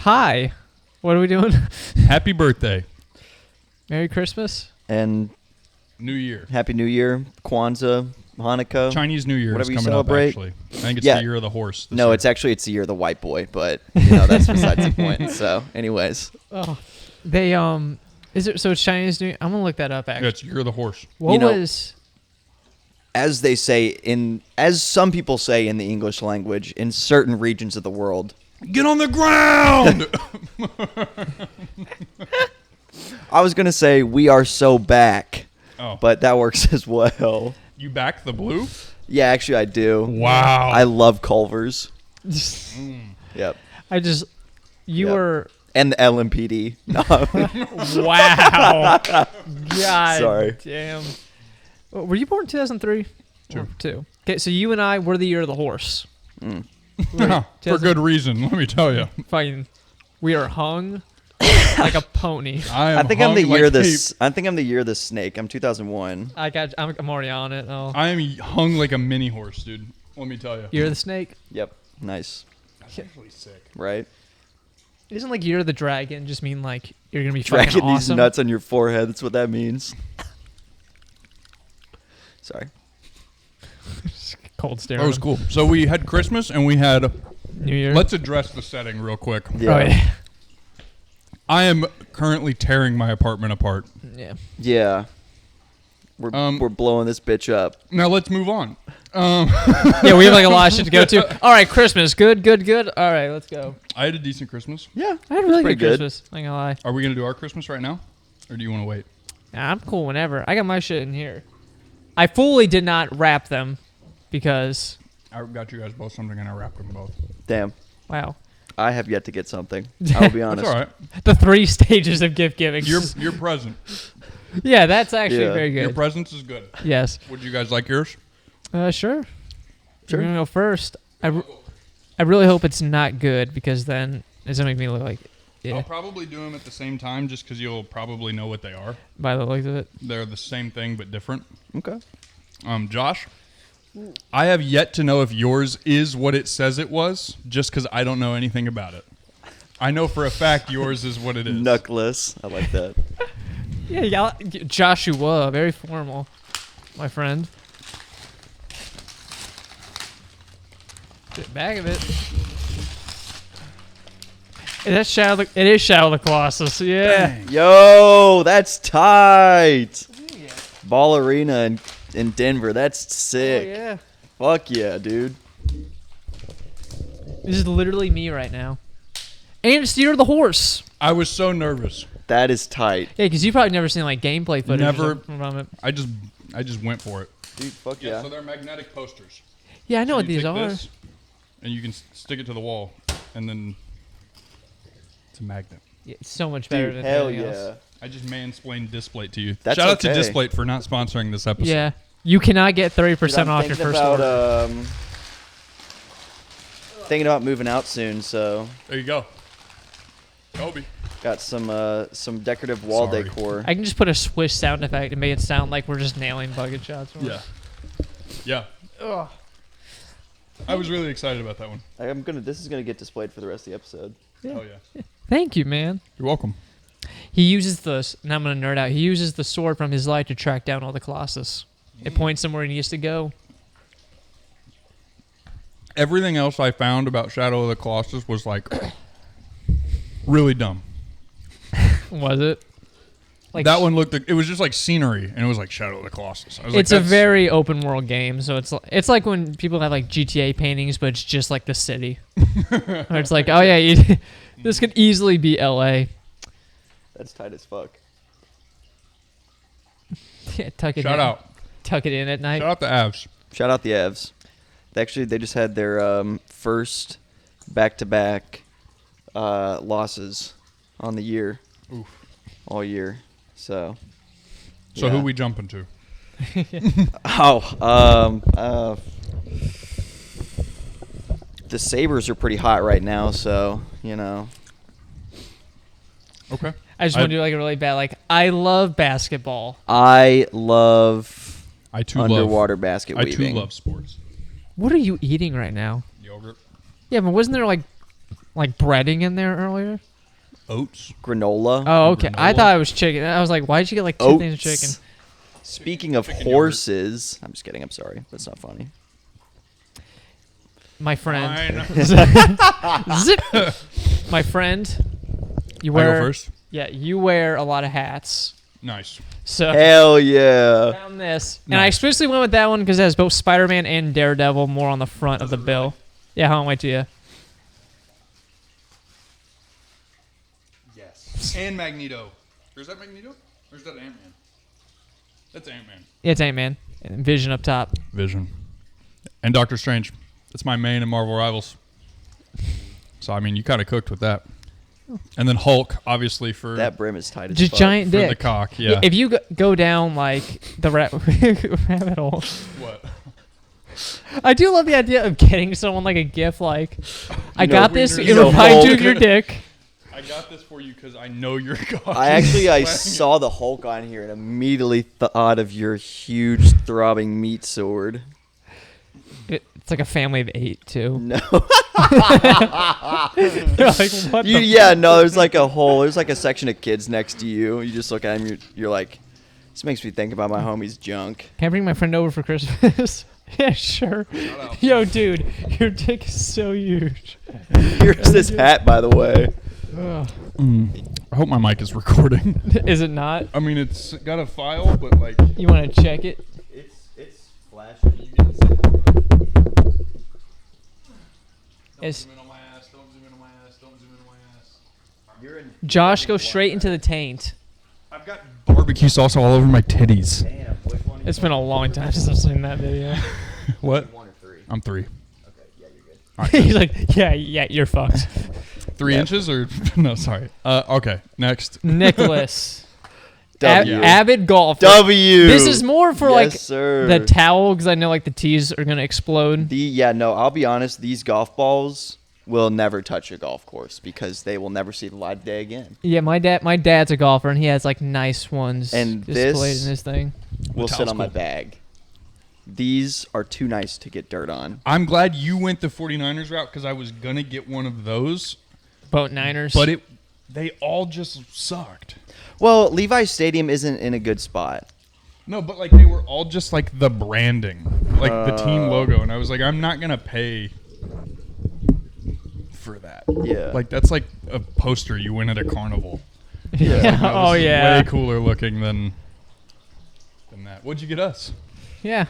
Hi. What are we doing? Happy birthday. Merry Christmas. And New Year. Happy New Year, Kwanzaa, Hanukkah. Chinese New Year Whatever is you coming celebrate. up, actually. I think it's Yeah. the year of the horse. No, year. it's the year of the white boy, but that's besides the point. So, anyways, Oh, they is it so? It's Chinese New Year? I'm gonna look that up. Yeah, Actually, it's year of the horse. what know- was? as they say as some people say in the English language, in certain regions of the world, Get on the ground! I was gonna say we are so back, Oh, but that works as well. you back the blue? Yeah, actually, I do. Wow. I love Culver's. Yep, I just you Yep. were and the LMPD. No, wow. God, Sorry. damn. Were you born 2003? Two. Two. Okay, so you and I were the year of the horse. For good reason, let me tell you. Fucking, we are hung like a pony. I think I'm the year of this. I think I'm the year of the snake. I'm 2001. I'm already on it. Oh, I am hung like a mini horse, dude. Let me tell you. year of the snake. Yep, nice, That's actually sick. right? Isn't like year of the dragon just mean like you're gonna be Dragging fucking these awesome? nuts on your forehead. That's what that means. Sorry. Cold stare. That was cool. So we had Christmas and we had. New Year. Let's address the setting real quick. Yeah. Oh, yeah. I am currently tearing my apartment apart. Yeah. Yeah. We're blowing this bitch up. Now let's move on. Yeah, we have like a lot of shit to go to. All right, Christmas. Good. All right, let's go. I had a decent Christmas. Yeah. I had a really pretty good good. Christmas. I ain't gonna lie. Are we gonna do our Christmas right now, or do you want to wait? Nah, I'm cool whenever. I got my shit in here. I fully did not wrap them because, I got you guys both something and I wrapped them both. Damn. wow, I have yet to get something. I'll be That's honest. all right. the 3 stages of gift giving. Your present. Yeah, that's actually Yeah. very Your good. presence is good. Yes. Would you guys like yours? Sure. Sure. You're gonna go first. I really hope it's not good because then it's gonna make me look like I'll probably do them at the same time just because you'll probably know what they are. by the looks of it. They're the same thing but different. Okay. Josh, I have yet to know if yours is what it says it was just because I don't know anything about it. I know for a fact yours is what it is. Knuckless. I like that. Yeah, y'all, Joshua, very formal, my friend. Get back of it. It is Shadow of the Colossus. Yeah. Yo, that's tight. Ball Arena in Denver. That's Oh, sick. yeah. Fuck yeah, dude. This is literally me right now. And it's the year of the horse. I was so nervous. That is tight. Yeah, because you've probably never seen like gameplay footage. or Never. something from it. I just went for it. Dude, fuck Yeah, yeah. so they're magnetic posters. Yeah, I know So what you these take are. this, and you can stick it to the wall, and then it's a magnet. Yeah, it's so much better Dude, than hell anything yeah. else. I just mansplained Displate to you. That's Shout out to okay. Displate for not sponsoring this episode. Yeah. You cannot get 30% Dude, I'm off your thinking first about, order. Thinking about moving out soon, so There you go. Kobe. got some decorative wall Sorry. decor. I can just put a swish sound effect and make it sound like we're just nailing bucket shots. Yeah. Yeah. Ugh. I was really excited about that one. This is gonna get displayed for the rest of the episode. Yeah. Oh yeah. Thank you, man. You're welcome. He uses now I'm going to nerd out. He uses the sword from his life to track down all the Colossus. It points somewhere he needs to go. Everything else I found about Shadow of the Colossus was like really dumb. Was it? Like That one looked like, it was just like scenery, and it was like Shadow of the Colossus. I was It's like, a very open world game, so it's like when people have like GTA paintings, but it's just like the city. Or it's like, oh yeah, this could easily be LA. That's tight as fuck. Yeah, tuck it Shout in. out. Tuck it in at night. Shout out the Avs. Shout out the Evs. They just had their first back-to-back losses on the year. Oof. All year. So So yeah. who we jumping to? The Sabres are pretty hot right now, so Okay. I just want to do like a really bad I love basketball. I love I too underwater basket love. I weaving. too love sports. What are you eating right now? Yogurt. Yeah, but wasn't there like like breading in there earlier. Oats. Granola. Oh, okay. I Granola. thought it was chicken. I was like, why'd you get like two things of chicken? Oats. Speaking of Chicken yogurt. horses, I'm just kidding. I'm sorry. That's not funny. My friend. Fine. Zip. My friend. You I wear. go first. Yeah, you wear a lot of hats. Nice. So Hell yeah. found this, and I Nice. especially went with that one because it has both Spider-Man and Daredevil more on the front of the bill. Yeah, hold on, wait till you. Yes. And Magneto. Or is that Magneto? Or is that Ant-Man? That's Ant-Man. Yeah, it's Ant-Man and Vision up top. Vision. And Doctor Strange. That's my main and Marvel rivals. So, I mean, you kind of cooked with that. And then Hulk, obviously, for, That brim is tight as Just fuck. giant for dick. the cock. Yeah. If you go down like the rabbit hole, What? I do love the idea of getting someone like a gift. Like, I know, got this. you It know, reminds you Hulk. of your dick. I got this for you because I know you're cock. I saw the Hulk on here and immediately thought of your huge throbbing meat sword. It's like a family of 8 too. No. You're like, what the No, there's like a section of kids next to you. You just look at him, you're like, this makes me think about my homie's junk. Can I bring my friend over for Christmas? Yeah, sure. Yo, dude, your dick is so huge. Here's this hat, by the way. Ugh. I hope my mic is recording. Is it not? I mean, it's got a file, but like. You want to check it? It's flashing. It's Zoom in on my ass. Don't zoom in on my ass. Don't zoom in on my ass. You're in. Josh, go straight into the taint. I've got barbecue sauce all over my titties. Damn, which one? It's been a long time since I've seen that video. What? 1 or 3. I'm 3. Okay, yeah, you're good. He's like, yeah, you're fucked. 3 Yep. inches or no? Sorry. Okay. Next. Nicholas, W. avid golfer. W. This is more for Yes, like sir. the towel because I know like the tees are gonna explode. I'll be honest. These golf balls will never touch a golf course because they will never see the light of day again. Yeah, my dad's a golfer and he has like nice ones And displayed this- in his thing. Will sit towel's on my cool. bag. These are too nice to get dirt on. I'm glad you went the 49ers route because I was gonna get one of those, Boat Niners. but they all just sucked. Well, Levi's Stadium isn't in a good spot. No, but like they were all just like the branding, like the team logo, and I was like, I'm not gonna pay for that. Yeah. Like that's like a poster you win at a carnival. yeah. That Oh was yeah. way cooler looking than that. What'd you get us? Yeah.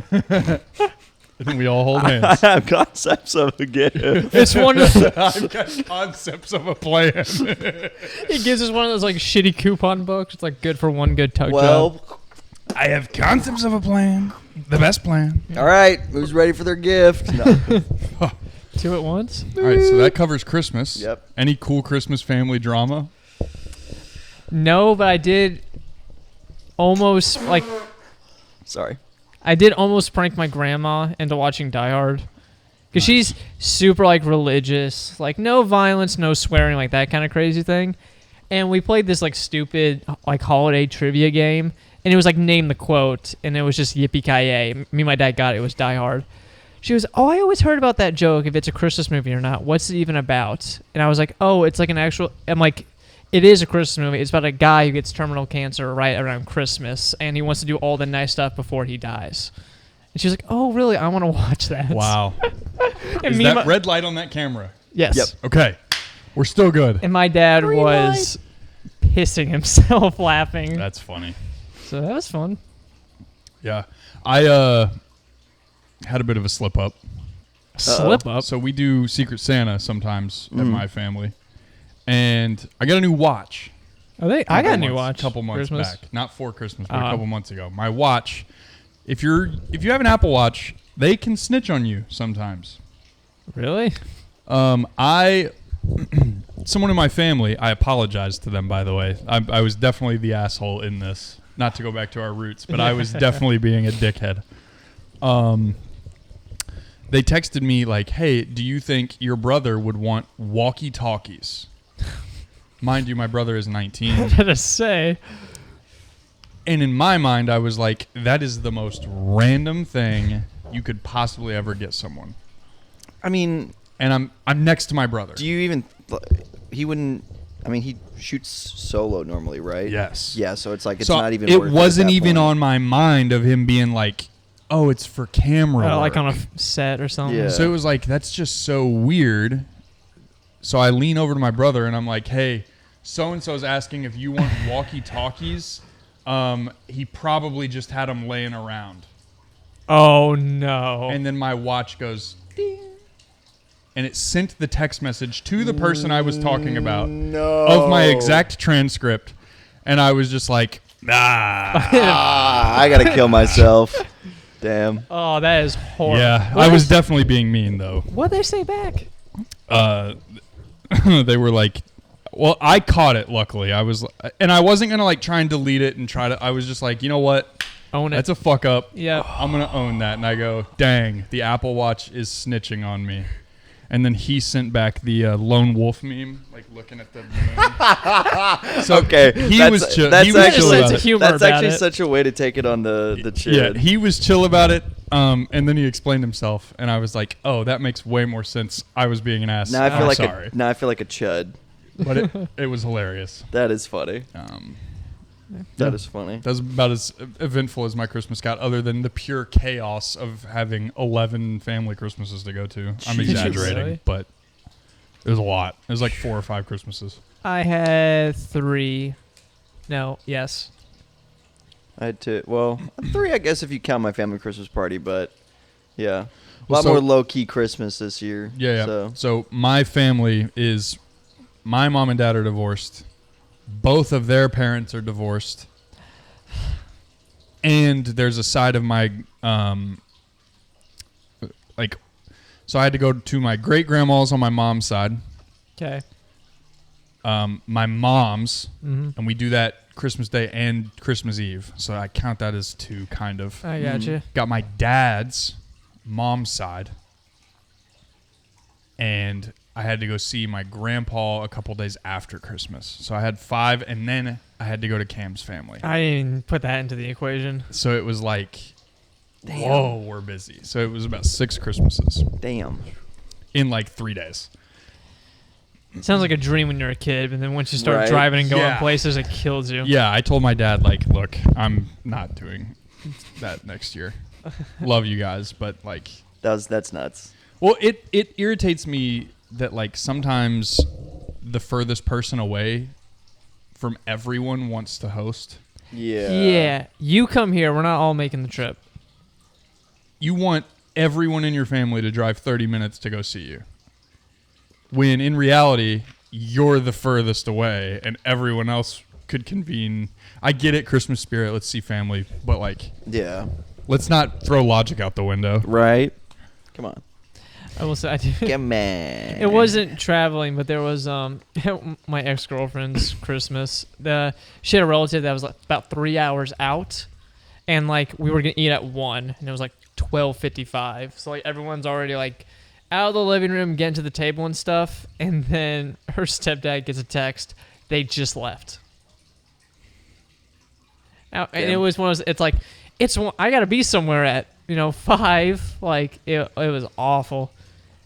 I think we all hold I hands. have concepts of a gift. It's one of the, I've got concepts of a plan. he gives us one of those like shitty coupon books. It's like good for one good tug job. Well, I have concepts of a plan. The best plan. all right. Who's ready for their gift? No. 2 at once. All right, so that covers Christmas. Yep. Any cool Christmas family drama? No, but I did almost Sorry. I did almost prank my grandma into watching Die Hard. Because she's super, like, religious. Like, no violence, no swearing, like that kind of crazy thing. And we played this, like, stupid, like, holiday trivia game. And it was, like, name the quote. And it was just yippee-ki-yay. Me and my dad got it. It was Die Hard. She was, oh, I always heard about that joke, if it's a Christmas movie or not. What's it even about? And I was like, oh, it's like an actual... I'm like... It is a Christmas movie. It's about a guy who gets terminal cancer right around Christmas, and he wants to do all the nice stuff before he dies. And she's like, "Oh, really? I want to watch that." Wow. And Is me and that my- red light on that camera? Yes. Yep. Okay. We're still good. And my dad Green was pissing himself laughing. That's funny. So that was fun. Yeah. I had a bit of a slip up. Slip up. So we do Secret Santa sometimes at my family. And I got a new watch. I got a new months- watch. couple months Christmas. back. Not for Christmas, but a Uh-huh. couple months ago. My watch, if you have an Apple Watch, they can snitch on you sometimes. Really? Someone in my family, I apologize to them, by the way. I was definitely the asshole in this. Not to go back to our roots, but I was definitely being a dickhead. They texted me like, hey, do you think your brother would want walkie-talkies? Mind you, my brother is 19. What did I say? And in my mind, I was like, that is the most random thing you could possibly ever get someone. I mean, and I'm next to my brother. Do you even? He wouldn't. I mean, he shoots solo normally, right? Yes. Yeah. So it's like it's So not even. It worth wasn't at that even point. on my mind of him being like, "Oh, it's for camera." Like on work. a set or something. Yeah. So it was like, that's just so weird. So I lean over to my brother and I'm like, "Hey, so and so's asking if you want walkie-talkies. He probably just had them laying around." Oh no. And then my watch goes ding, and it sent the text message to the person I was talking about No. of my exact transcript, and I was just like, I gotta kill myself. Damn. Oh, that is horrible. yeah. I was definitely being mean though. What'd they say back? They were like, well, I caught it. Luckily, I wasn't gonna like try and delete it and try to. I was just like, you know what? Own it. That's a fuck up. Yeah. I'm gonna own that. And I go, dang, the Apple Watch is snitching on me. And then he sent back the lone wolf meme, like looking at the moon. So Okay, he that's- was chill. that's He was actually- chill sense about of it. humor That's about actually it. such a way to take it on the chin. Yeah, he was chill about it. And then he explained himself, and I was like, oh, that makes way more sense. I was being an ass. Now I feel I'm like sorry, now I feel like a chud. but it was hilarious. That is funny. That is funny. That was about as eventful as my Christmas got, other than the pure chaos of having 11 family Christmases to go to. I'm Jesus. exaggerating, Really? but it was a lot. It was like 4 or 5 Christmases. I had 3. No, yes. I had 3, I guess, if you count my family Christmas party, but yeah, a Well, lot so- more low key Christmas this year. Yeah. So So my family is, my mom and dad are divorced. Both of their parents are divorced. And there's a side of my, so I had to go to my great grandma's on my mom's side, Okay. my mom's, Mm-hmm. and we do that Christmas Day and Christmas Eve. So I count that as 2, kind of. I got you. Got my dad's mom's side, and I had to go see my grandpa a couple days after Christmas. So I had 5, and then I had to go to Cam's family. I didn't even put that into the equation. So it was like, Damn. whoa, we're busy. So it was about 6 Christmases damn. in like 3 days. It sounds like a dream when you're a kid, but then once you start Right. driving and going Yeah. places, it kills you. Yeah, I told my dad, like, look, I'm not doing that next year. Love you guys, but like, That's nuts. well, it irritates me that like sometimes the furthest person away from everyone wants to host. Yeah. Yeah. You come here. We're not all making the trip. You want everyone in your family to drive 30 minutes to go see you. When in reality, you're the furthest away and everyone else could convene. I get it, Christmas spirit, let's see family, but like, Yeah. let's not throw logic out the window. Right. Come on. I will say I do. Come on. It wasn't traveling, but there was my ex-girlfriend's Christmas. She had a relative that was like about 3 hours out, and like we were gonna eat at 1, and it was like 12:55. So like everyone's already like out of the living room, getting to the table and stuff, and then her stepdad gets a text. They just left. And it Damn. was one of those, it's like I gotta be somewhere at 5. Like it was awful.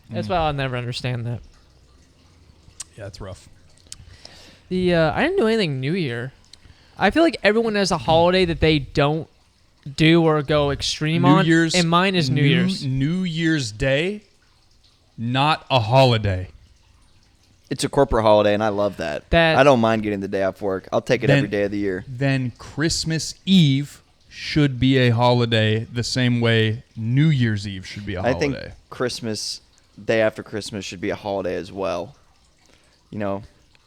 That's why I'll never understand that. Yeah, it's rough. I didn't do anything New Year. I feel like everyone has a holiday that they don't do or go extreme on, and mine is New Year's. New Year's Day, not a holiday. It's a corporate holiday, and I love that. I don't mind getting the day off work. I'll take it every day of the year. Then Christmas Eve should be a holiday the same way New Year's Eve should be a I holiday. think Christmas, day after Christmas, should be a holiday as well.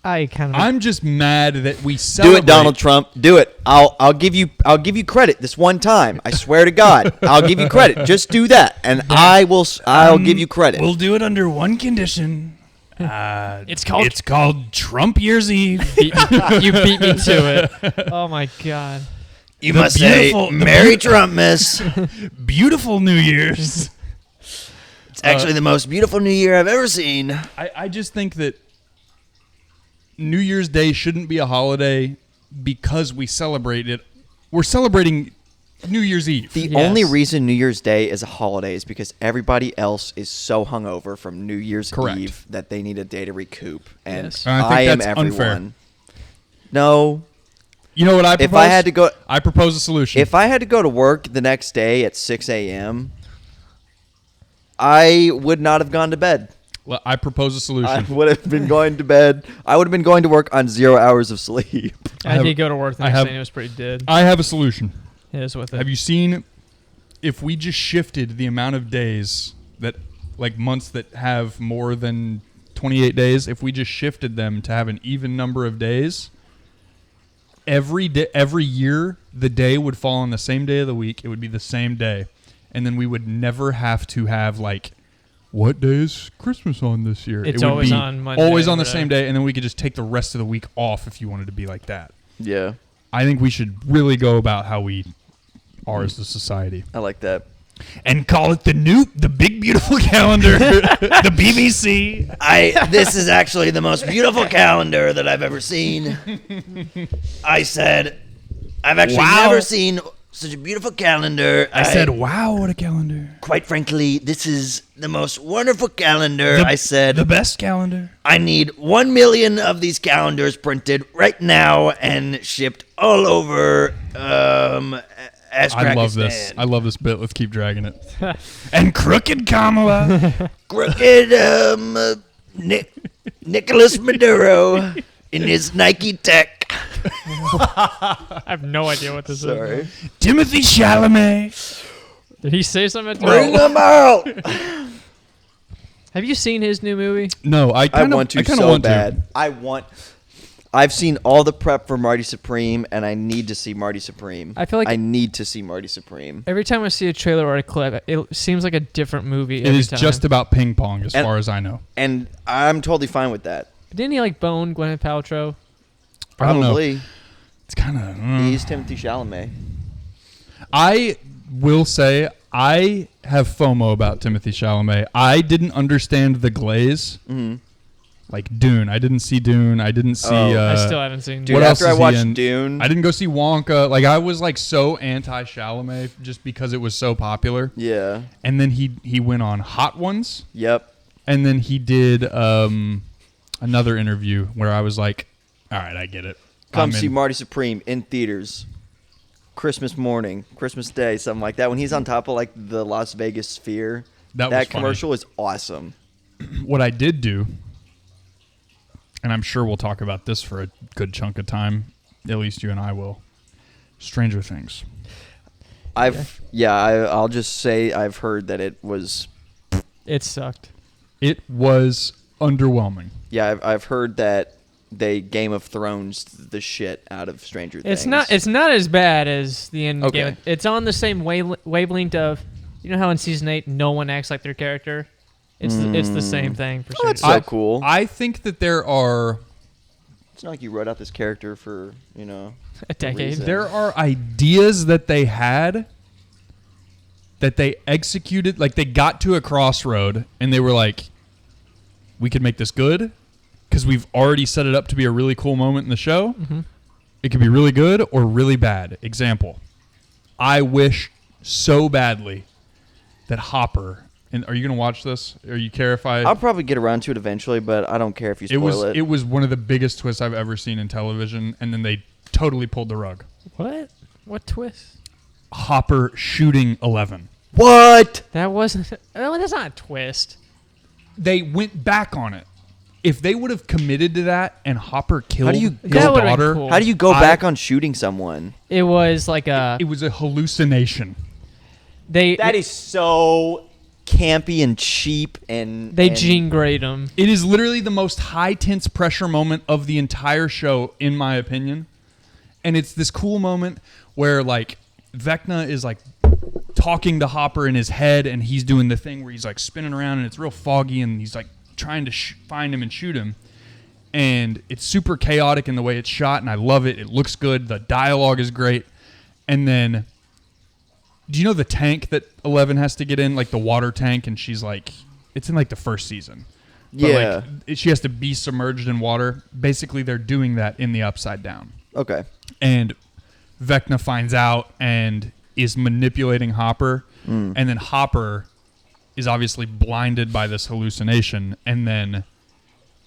I kind of. I'm just mad that we celebrate. Do it, Donald Trump. Do it. I'll give you credit this one time. I swear to God, I'll give you credit. Just do that, and I'll give you credit. We'll do it under one condition. It's called Trump Year's Eve. you beat me to it. Oh my god. You the must say, beautiful- "Merry Trumpmas." Beautiful New Year's. It's actually the most beautiful New Year I've ever seen. I just think that New Year's Day shouldn't be a holiday because we celebrate it. We're celebrating New Year's Eve. The Yes. only reason New Year's Day is a holiday is because everybody else is so hungover from New Year's Correct. Eve that they need a day to recoup. And Yes. And I think I am that's everyone. unfair. No. You know what I propose? If I had to go, I propose a solution. if I had to go to work the next day at 6 a.m., I would not have gone to bed. Well, I propose a I solution. would have been going to bed. I would have been going to work on 0 hours of sleep. I have- did go to work the I next have- day and it was pretty dead. I have a solution. It is with it. Have you seen if we just shifted the amount of days that, like months that have more than 28 days, if we just shifted them to have an even number of days, every year the day would fall on the same day of the week. It would be the same day. And then we would never have to have like, what day is Christmas on this year? It's it would always be on Monday always or on the whatever. same day, and then we could just take the rest of the week off if you wanted to be like that. Yeah, I think we should really go about how we are as a society. I like that. And call it the big beautiful calendar, the BBC. This is actually the most beautiful calendar that I've ever seen. I said, I've actually Wow. never seen such a beautiful calendar. I said, "Wow, what a calendar! quite frankly, this is the most wonderful calendar. I said, the best calendar." I need 1 million of these calendars printed right now and shipped all over I love this. I love this bit. Let's keep dragging it. And crooked Kamala. Crooked Nicholas Maduro in his Nike Tech. I have no idea what this Sorry. is. Timothy Chalamet. Did he say something? At Bring all? them out. Have you seen his new movie? No, I I kind want to of so want bad. I've seen all the prep for Marty Supreme, and I need to see Marty Supreme. I feel like I need to see Marty Supreme. every time I see a trailer or a clip, it seems like a different movie. It every is time. just about ping pong, as And- far as I know. And I'm totally fine with that. Didn't he like bone Gwyneth Paltrow? I don't know. Probably. It's kind of. He's Timothy Chalamet. I will say I have FOMO about Timothy Chalamet. I didn't understand The Glaze, like Dune. I didn't see Dune. I didn't see. Oh. I still haven't seen. Dude, What else after I is he watched in? Dune, I didn't go see Wonka. Like I was like so anti Chalamet just because it was so popular. yeah, And then he went on Hot Ones, yep. and then he did another interview where I was like, all right, I get it. Come I'm see in. Marty Supreme in theaters. Christmas morning, Christmas Day, something like that. When he's on top of like the Las Vegas Sphere, That was funny. commercial is awesome. What I did do, and I'm sure we'll talk about this for a good chunk of time, at least you and I will. Stranger Things. I'll just say I've heard that it was. It sucked. It was underwhelming. Yeah, I've heard that they Game of Thrones the shit out of Stranger Things. It's not. It's not as bad as the end Okay. game. It's on the same wavelength of, you know how in season 8 no one acts like their character. It's the same thing for that's Stranger so cool. I think that there are It's not like you wrote out this character for a decade. reason. there are ideas that they had that they executed, like they got to a crossroad and they were like, we could make this good because we've already set it up to be a really cool moment in the show. It could be really good or really bad. Example, I wish so badly that Hopper, and are you going to watch this? Or you care if I... I'll probably get around to it eventually, but I don't care if you spoil it. It was one of the biggest twists I've ever seen in television, and then they totally pulled the rug. What? What twist? Hopper shooting 11. What? That wasn't. Oh, that's not a twist. They went back on it. If they would have committed to that and Hopper killed do you- his That would've been daughter, cool. How do you go I- back on shooting someone? It was like it was a hallucination. they so campy and cheap and they and Jean Greyed him. It is literally the most high tense pressure moment of the entire show, in my opinion. And it's this cool moment where like Vecna is like talking to Hopper in his head, and he's doing the thing where he's like spinning around, and it's real foggy, and he's like trying to find him and shoot him. And it's super chaotic in the way it's shot, and I love it. It looks good. The dialogue is great. And then, do you know the tank that 11 has to get in, like the water tank? And she's like, it's in like the first season. But Yeah. like, she has to be submerged in water. Basically, they're doing that in the Upside Down. Okay. And Vecna finds out, and is manipulating Hopper, and then Hopper is obviously blinded by this hallucination, and then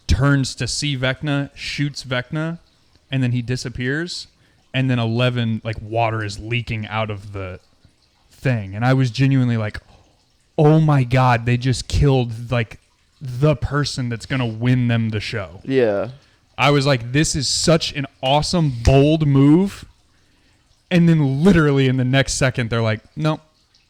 turns to see Vecna, shoots Vecna, and then he disappears, and then 11, like, water is leaking out of the thing. And I was genuinely like, oh my God, they just killed, like, the person that's going to win them the show. Yeah. I was like, this is such an awesome, bold move. And then literally in the next second, they're like, no,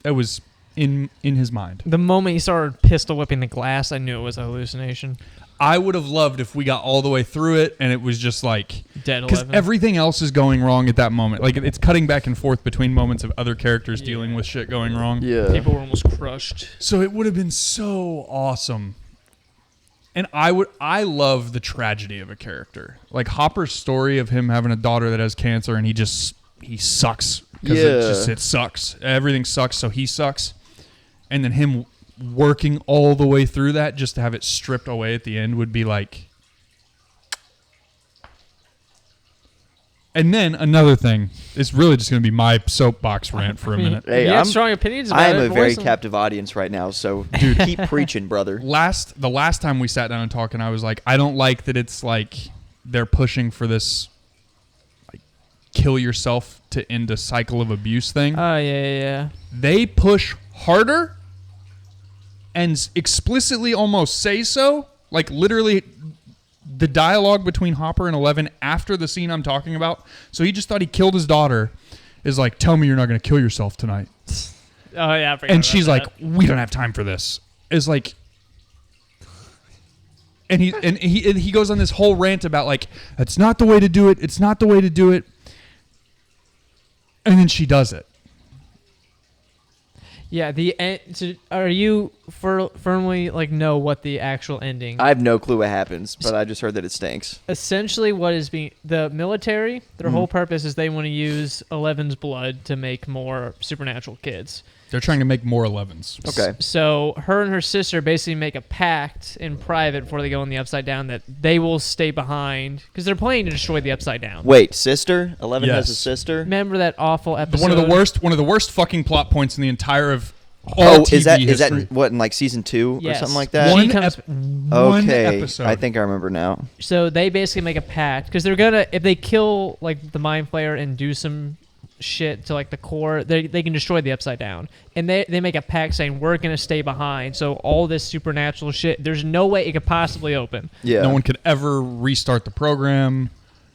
that was in his mind. The moment he started pistol whipping the glass, I knew it was a hallucination. I would have loved if we got all the way through it and it was just like, Dead because 11. everything else is going wrong at that moment. Like, it's cutting back and forth between moments of other characters dealing with shit going wrong. Yeah. People were almost crushed. So it would have been so awesome. And I love the tragedy of a character. Like Hopper's story of him having a daughter that has cancer and he sucks. Because it sucks. Everything sucks, so he sucks. And then him working all the way through that just to have it stripped away at the end would be like... And then another thing, it's really just going to be my soapbox rant for a minute. Hey, you I'm have strong opinions about I it. am a voice very them. captive audience right now, so keep preaching, brother. The last time we sat down and talked, and I was like, I don't like that it's like they're pushing for this like kill yourself to end a cycle of abuse thing. Oh, yeah. They push harder and explicitly almost say so, like literally the dialogue between Hopper and 11 after the scene I'm talking about. So he just thought he killed his daughter is like, tell me you're not going to kill yourself tonight. Oh, yeah. I forgot And about she's that. like, we don't have time for this. It's like, and he goes on this whole rant about like, it's not the way to do it. It's not the way to do it. And then she does it. Yeah, the end. So are you firmly like know what the actual ending? I have no clue what happens, but I just heard that it stinks. Essentially, what is being the military? Their whole purpose is they want to use 11's blood to make more supernatural kids. They're trying to make more 11s. Okay. So her and her sister basically make a pact in private before they go in the Upside Down that they will stay behind because they're planning to destroy the Upside Down. Wait, sister? 11 has a Yes. sister? Remember that awful episode? One of the worst fucking plot points in the entire of all TV is that history. in, what, in like season 2 or Yes. something like that? One- One, comes- one Okay, episode. I think I remember now. So they basically make a pact because they're gonna if they kill like the Mind Flayer and do some shit to like the core, they can destroy the Upside Down. And they make a pact saying we're gonna stay behind. So all this supernatural shit, there's no way it could possibly open. Yeah. No one could ever restart the program,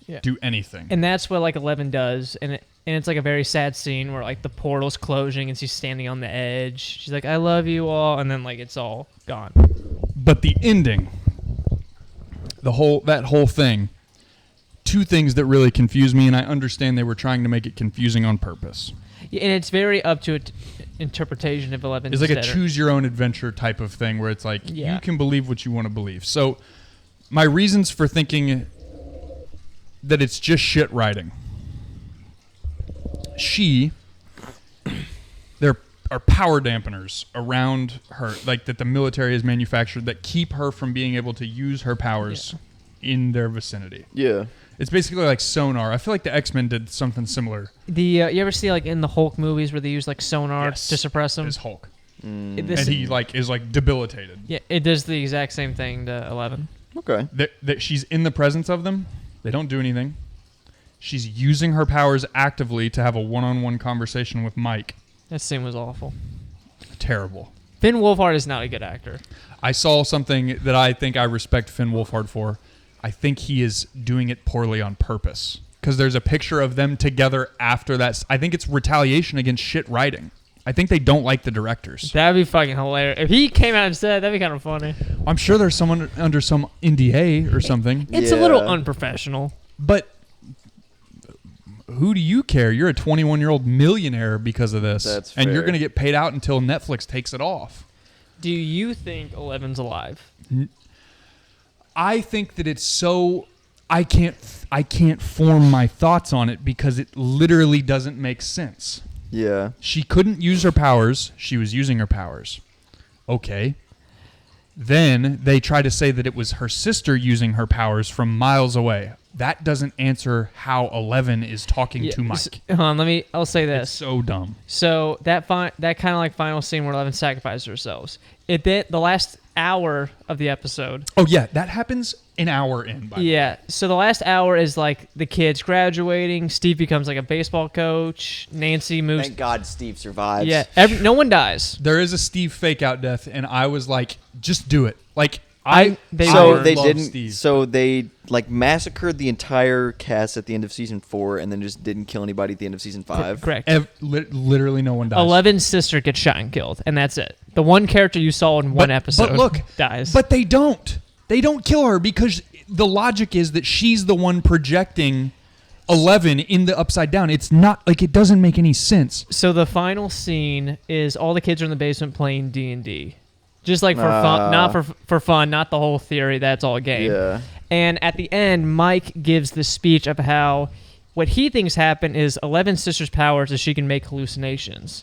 Yeah. do anything. And that's what like 11 does, and it's like a very sad scene where like the portal's closing and she's standing on the edge. She's like, "I love you all," and then like it's all gone. But the ending, that whole thing, two things that really confuse me, and I understand they were trying to make it confusing on purpose. Yeah, and it's very up to interpretation of 11. It's like a choose your own adventure type of thing where it's like Yeah. you can believe what you want to believe. So my reasons for thinking that it's just shit writing. There are power dampeners around her, like that the military has manufactured that keep her from being able to use her powers in their vicinity. Yeah. It's basically like sonar. I feel like the X-Men did something similar. You ever see like in the Hulk movies where they use like sonar Yes. to suppress them? As Hulk. This- And he like is like debilitated. yeah, it does the exact same thing to 11. Okay. That she's in the presence of them. They don't do anything. She's using her powers actively to have a one-on-one conversation with Mike. That scene was awful. Terrible. Finn Wolfhard is not a good actor. I saw something that I think I respect Finn Wolfhard for. I think he is doing it poorly on purpose. Because there's a picture of them together after that. I think it's retaliation against shit writing. I think they don't like the directors. That'd be fucking hilarious. If he came out and said, that'd be kind of funny. I'm sure there's someone under some NDA or something. It's a little Yeah. unprofessional. But who do you care? You're a 21-year-old millionaire because of this. That's and you're fair. going to get paid out until Netflix takes it off. Do you think 11's alive? I think that it's so I can't form my thoughts on it because it literally doesn't make sense. Yeah. She couldn't use her powers. She was using her powers. Okay. Then they try to say that it was her sister using her powers from miles away. that doesn't answer how 11 is talking Yeah, to Mike. Hold on, I'll say It's this. so dumb. So that kind of like final scene where Eleven sacrifices herself. The last hour of the episode. Oh yeah, that happens an hour in. By the way. Yeah. So the last hour is like the kids graduating. Steve becomes like a baseball coach. Nancy moves. Thank God Steve survives. Yeah. No one dies. There is a Steve fake out death, and I was like, just do it. Like They So were- they love didn't. Steve. So they like massacred the entire cast at the end of season 4, and then just didn't kill anybody at the end of season 5. Correct. Literally no one dies. 11's sister gets shot and killed, and that's it. The one character you saw in one episode But look, dies. But they don't. They don't kill her because the logic is that she's the one projecting 11 in the upside down. It's not like it doesn't make any sense. So the final scene is all the kids are in the basement playing D&D. Just like for fun, not for fun, not the whole theory. That's all a game. Yeah. And at the end, Mike gives the speech of how what he thinks happened is 11's sister's powers is she can make hallucinations.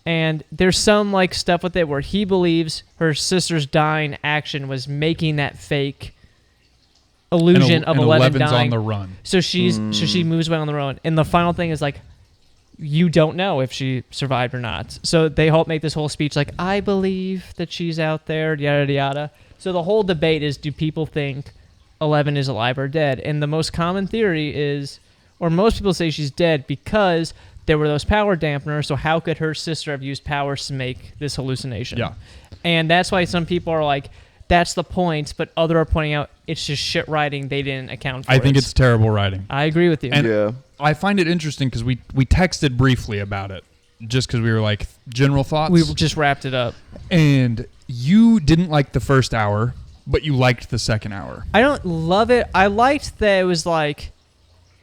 And there's some like stuff with it where he believes her sister's dying action was making that fake illusion of and 11 11's dying. on the run. So she moves away on the road. And the final thing is like, you don't know if she survived or not. So they make this whole speech like, I believe that she's out there, yada yada. So the whole debate is, do people think 11 is alive or dead? And the most common theory is, or most people say she's dead because there were those power dampeners. So how could her sister have used powers to make this hallucination? Yeah. And that's why some people are like, that's the point, but other are pointing out it's just shit writing. They didn't account for it. I think it's terrible writing. I agree with you. And Yeah. I find it interesting because we texted briefly about it just because we were like, general thoughts. We just wrapped it up. And you didn't like the first hour, but you liked the second hour. I don't love it. I liked that it was like,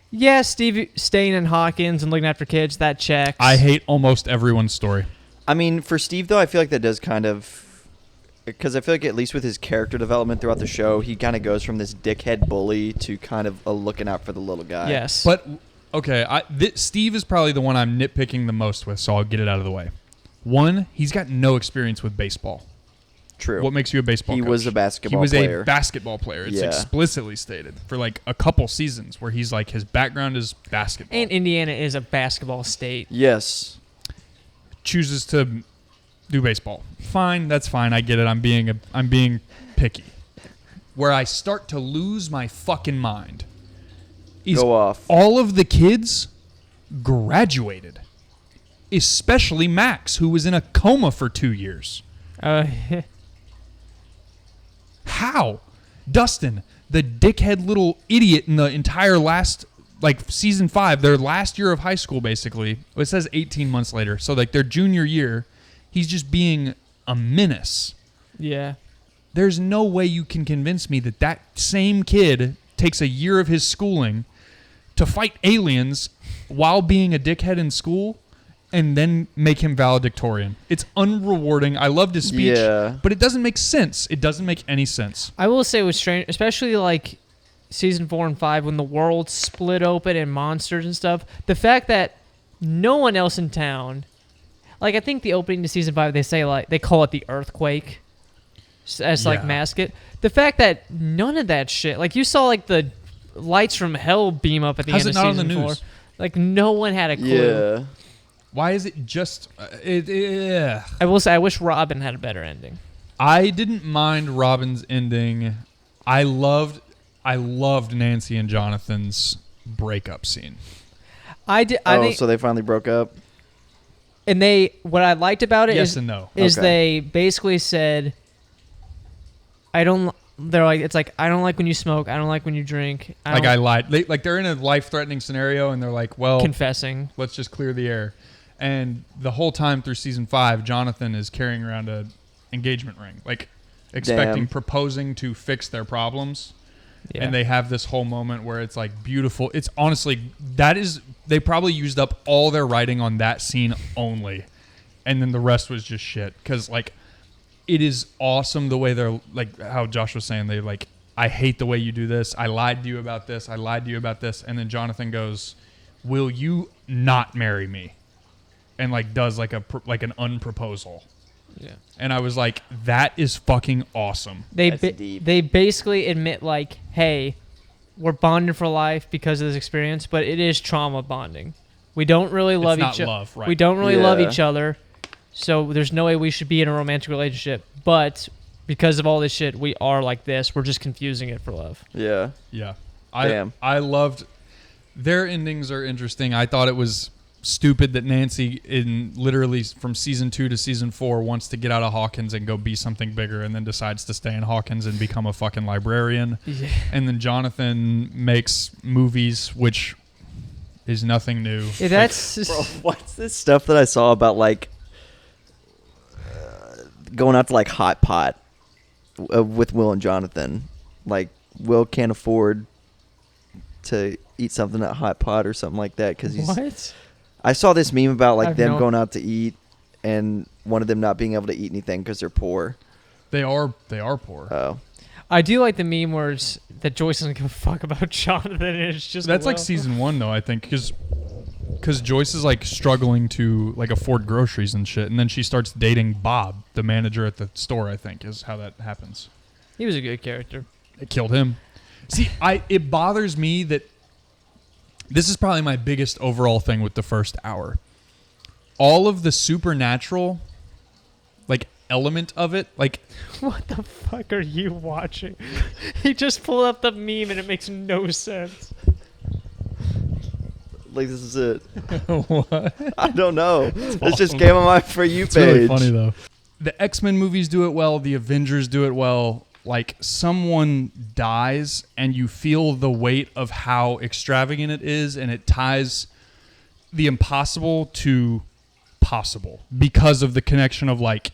yeah, Steve staying in Hawkins and looking after kids, that checks. I hate almost everyone's story. I mean, for Steve though, I feel like that does kind of, because I feel like at least with his character development throughout the show, he kind of goes from this dickhead bully to kind of a looking out for the little guy. Yes. But, okay, Steve is probably the one I'm nitpicking the most with, so I'll get it out of the way. One, he's got no experience with baseball. True. What makes you a baseball He coach? was a basketball He was player. a basketball player. It's Yeah. explicitly stated for like a couple seasons where he's like, his background is basketball. and Indiana is a basketball state. Yes. Chooses to do baseball. Fine, that's fine. I get it. I'm being picky. Where I start to lose my fucking mind is Go off. all of the kids graduated, especially Max, who was in a coma for 2 years. How? Dustin, the dickhead little idiot in the entire last, like, season 5, their last year of high school, basically. It says 18 months later. So, like, their junior year, he's just being a menace. Yeah. There's no way you can convince me that that same kid takes a year of his schooling to fight aliens while being a dickhead in school and then make him valedictorian. It's unrewarding. I loved his speech, Yeah. but it doesn't make sense. It doesn't make any sense. I will say it was strange, especially like season 4 and 5 when the world split open and monsters and stuff. The fact that no one else in town, like I think the opening to season 5, they say like they call it the earthquake as like Yeah. mask it. The fact that none of that shit, like you saw like the lights from hell beam up at the How's end it of not on season the 4. news? Like no one had a clue. Yeah. Why is it just... I will say I wish Robin had a better ending. I didn't mind Robin's ending. I loved Nancy and Jonathan's breakup scene. I think, so they finally broke up? and what I liked about it Yes is and no. is Okay. they basically said, they're like, it's like, I don't like when you smoke. I don't like when you drink. Like I lied. They're in a life-threatening scenario, and they're like, well, confessing. let's just clear the air. And the whole time through season 5, Jonathan is carrying around a engagement ring, like expecting, Damn. proposing to fix their problems. Yeah. And they have this whole moment where it's like beautiful. It's honestly, they probably used up all their writing on that scene only. And then the rest was just shit. Because like, it is awesome the way they're like, how Josh was saying, they like, I hate the way you do this. I lied to you about this. I lied to you about this. And then Jonathan goes, will you not marry me? And like does like an unproposal. Yeah. And I was like, that is fucking awesome. They That's deep. they basically admit like, hey, we're bonding for life because of this experience, but it is trauma bonding. We don't really love not each other. love, right. We don't really love Yeah. each other, so there's no way we should be in a romantic relationship. But because of all this shit, we are like this. We're just confusing it for love. Yeah. Yeah. Damn. I loved their endings are interesting. I thought it was stupid that Nancy in literally from season 2 to season 4 wants to get out of Hawkins and go be something bigger and then decides to stay in Hawkins and become a fucking librarian. Yeah. And then Jonathan makes movies, which is nothing new. Yeah, that's Bro, what's this stuff that I saw about like going out to like Hot Pot with Will and Jonathan? Like Will can't afford to eat something at Hot Pot or something like that because he's. what? I saw this meme about like I've them no- going out to eat and one of them not being able to eat anything because they're poor. They are poor. Oh, I do like the meme where it's that Joyce doesn't give a fuck about Jonathan. And it's just That's like Will. season 1 though, I think, because Joyce is like struggling to like afford groceries and shit, and then she starts dating Bob, the manager at the store. I think is how that happens. He was a good character. It killed him. See, it bothers me that this is probably my biggest overall thing with the first hour. All of the supernatural, like element of it, like What the fuck are you watching? He just pulled up the meme and it makes no sense. like this is it. what? I don't know. This just awesome. came on my For You It's page. really funny though. The X-Men movies do it well. The Avengers do it well. Like someone dies and you feel the weight of how extravagant it is, and it ties the impossible to possible because of the connection of like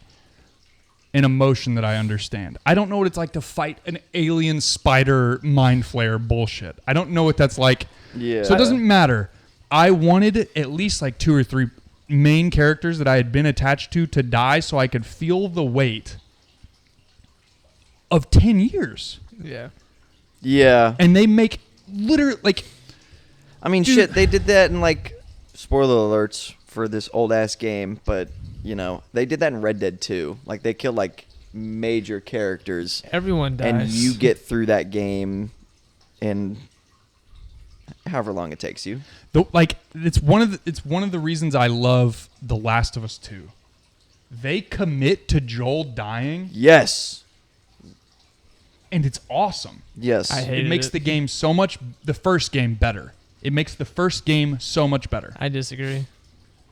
an emotion that I understand. I don't know what it's like to fight an alien spider mind flare bullshit. I don't know what that's like. Yeah. So it doesn't matter. I wanted at least like 2 or 3 main characters that I had been attached to die so I could feel the weight of 10 years. Yeah. Yeah. And they make literally like I mean, Dude. shit, they did that in like spoiler alerts for this old ass game, but you know, they did that in Red Dead 2. Like they killed like major characters Everyone dies. and you get through that game in however long it takes you. like it's one of the reasons I love The Last of Us 2. They commit to Joel dying Yes. and it's awesome. Yes. I hate It makes it. the game the first game better. It makes the first game so much better. I disagree.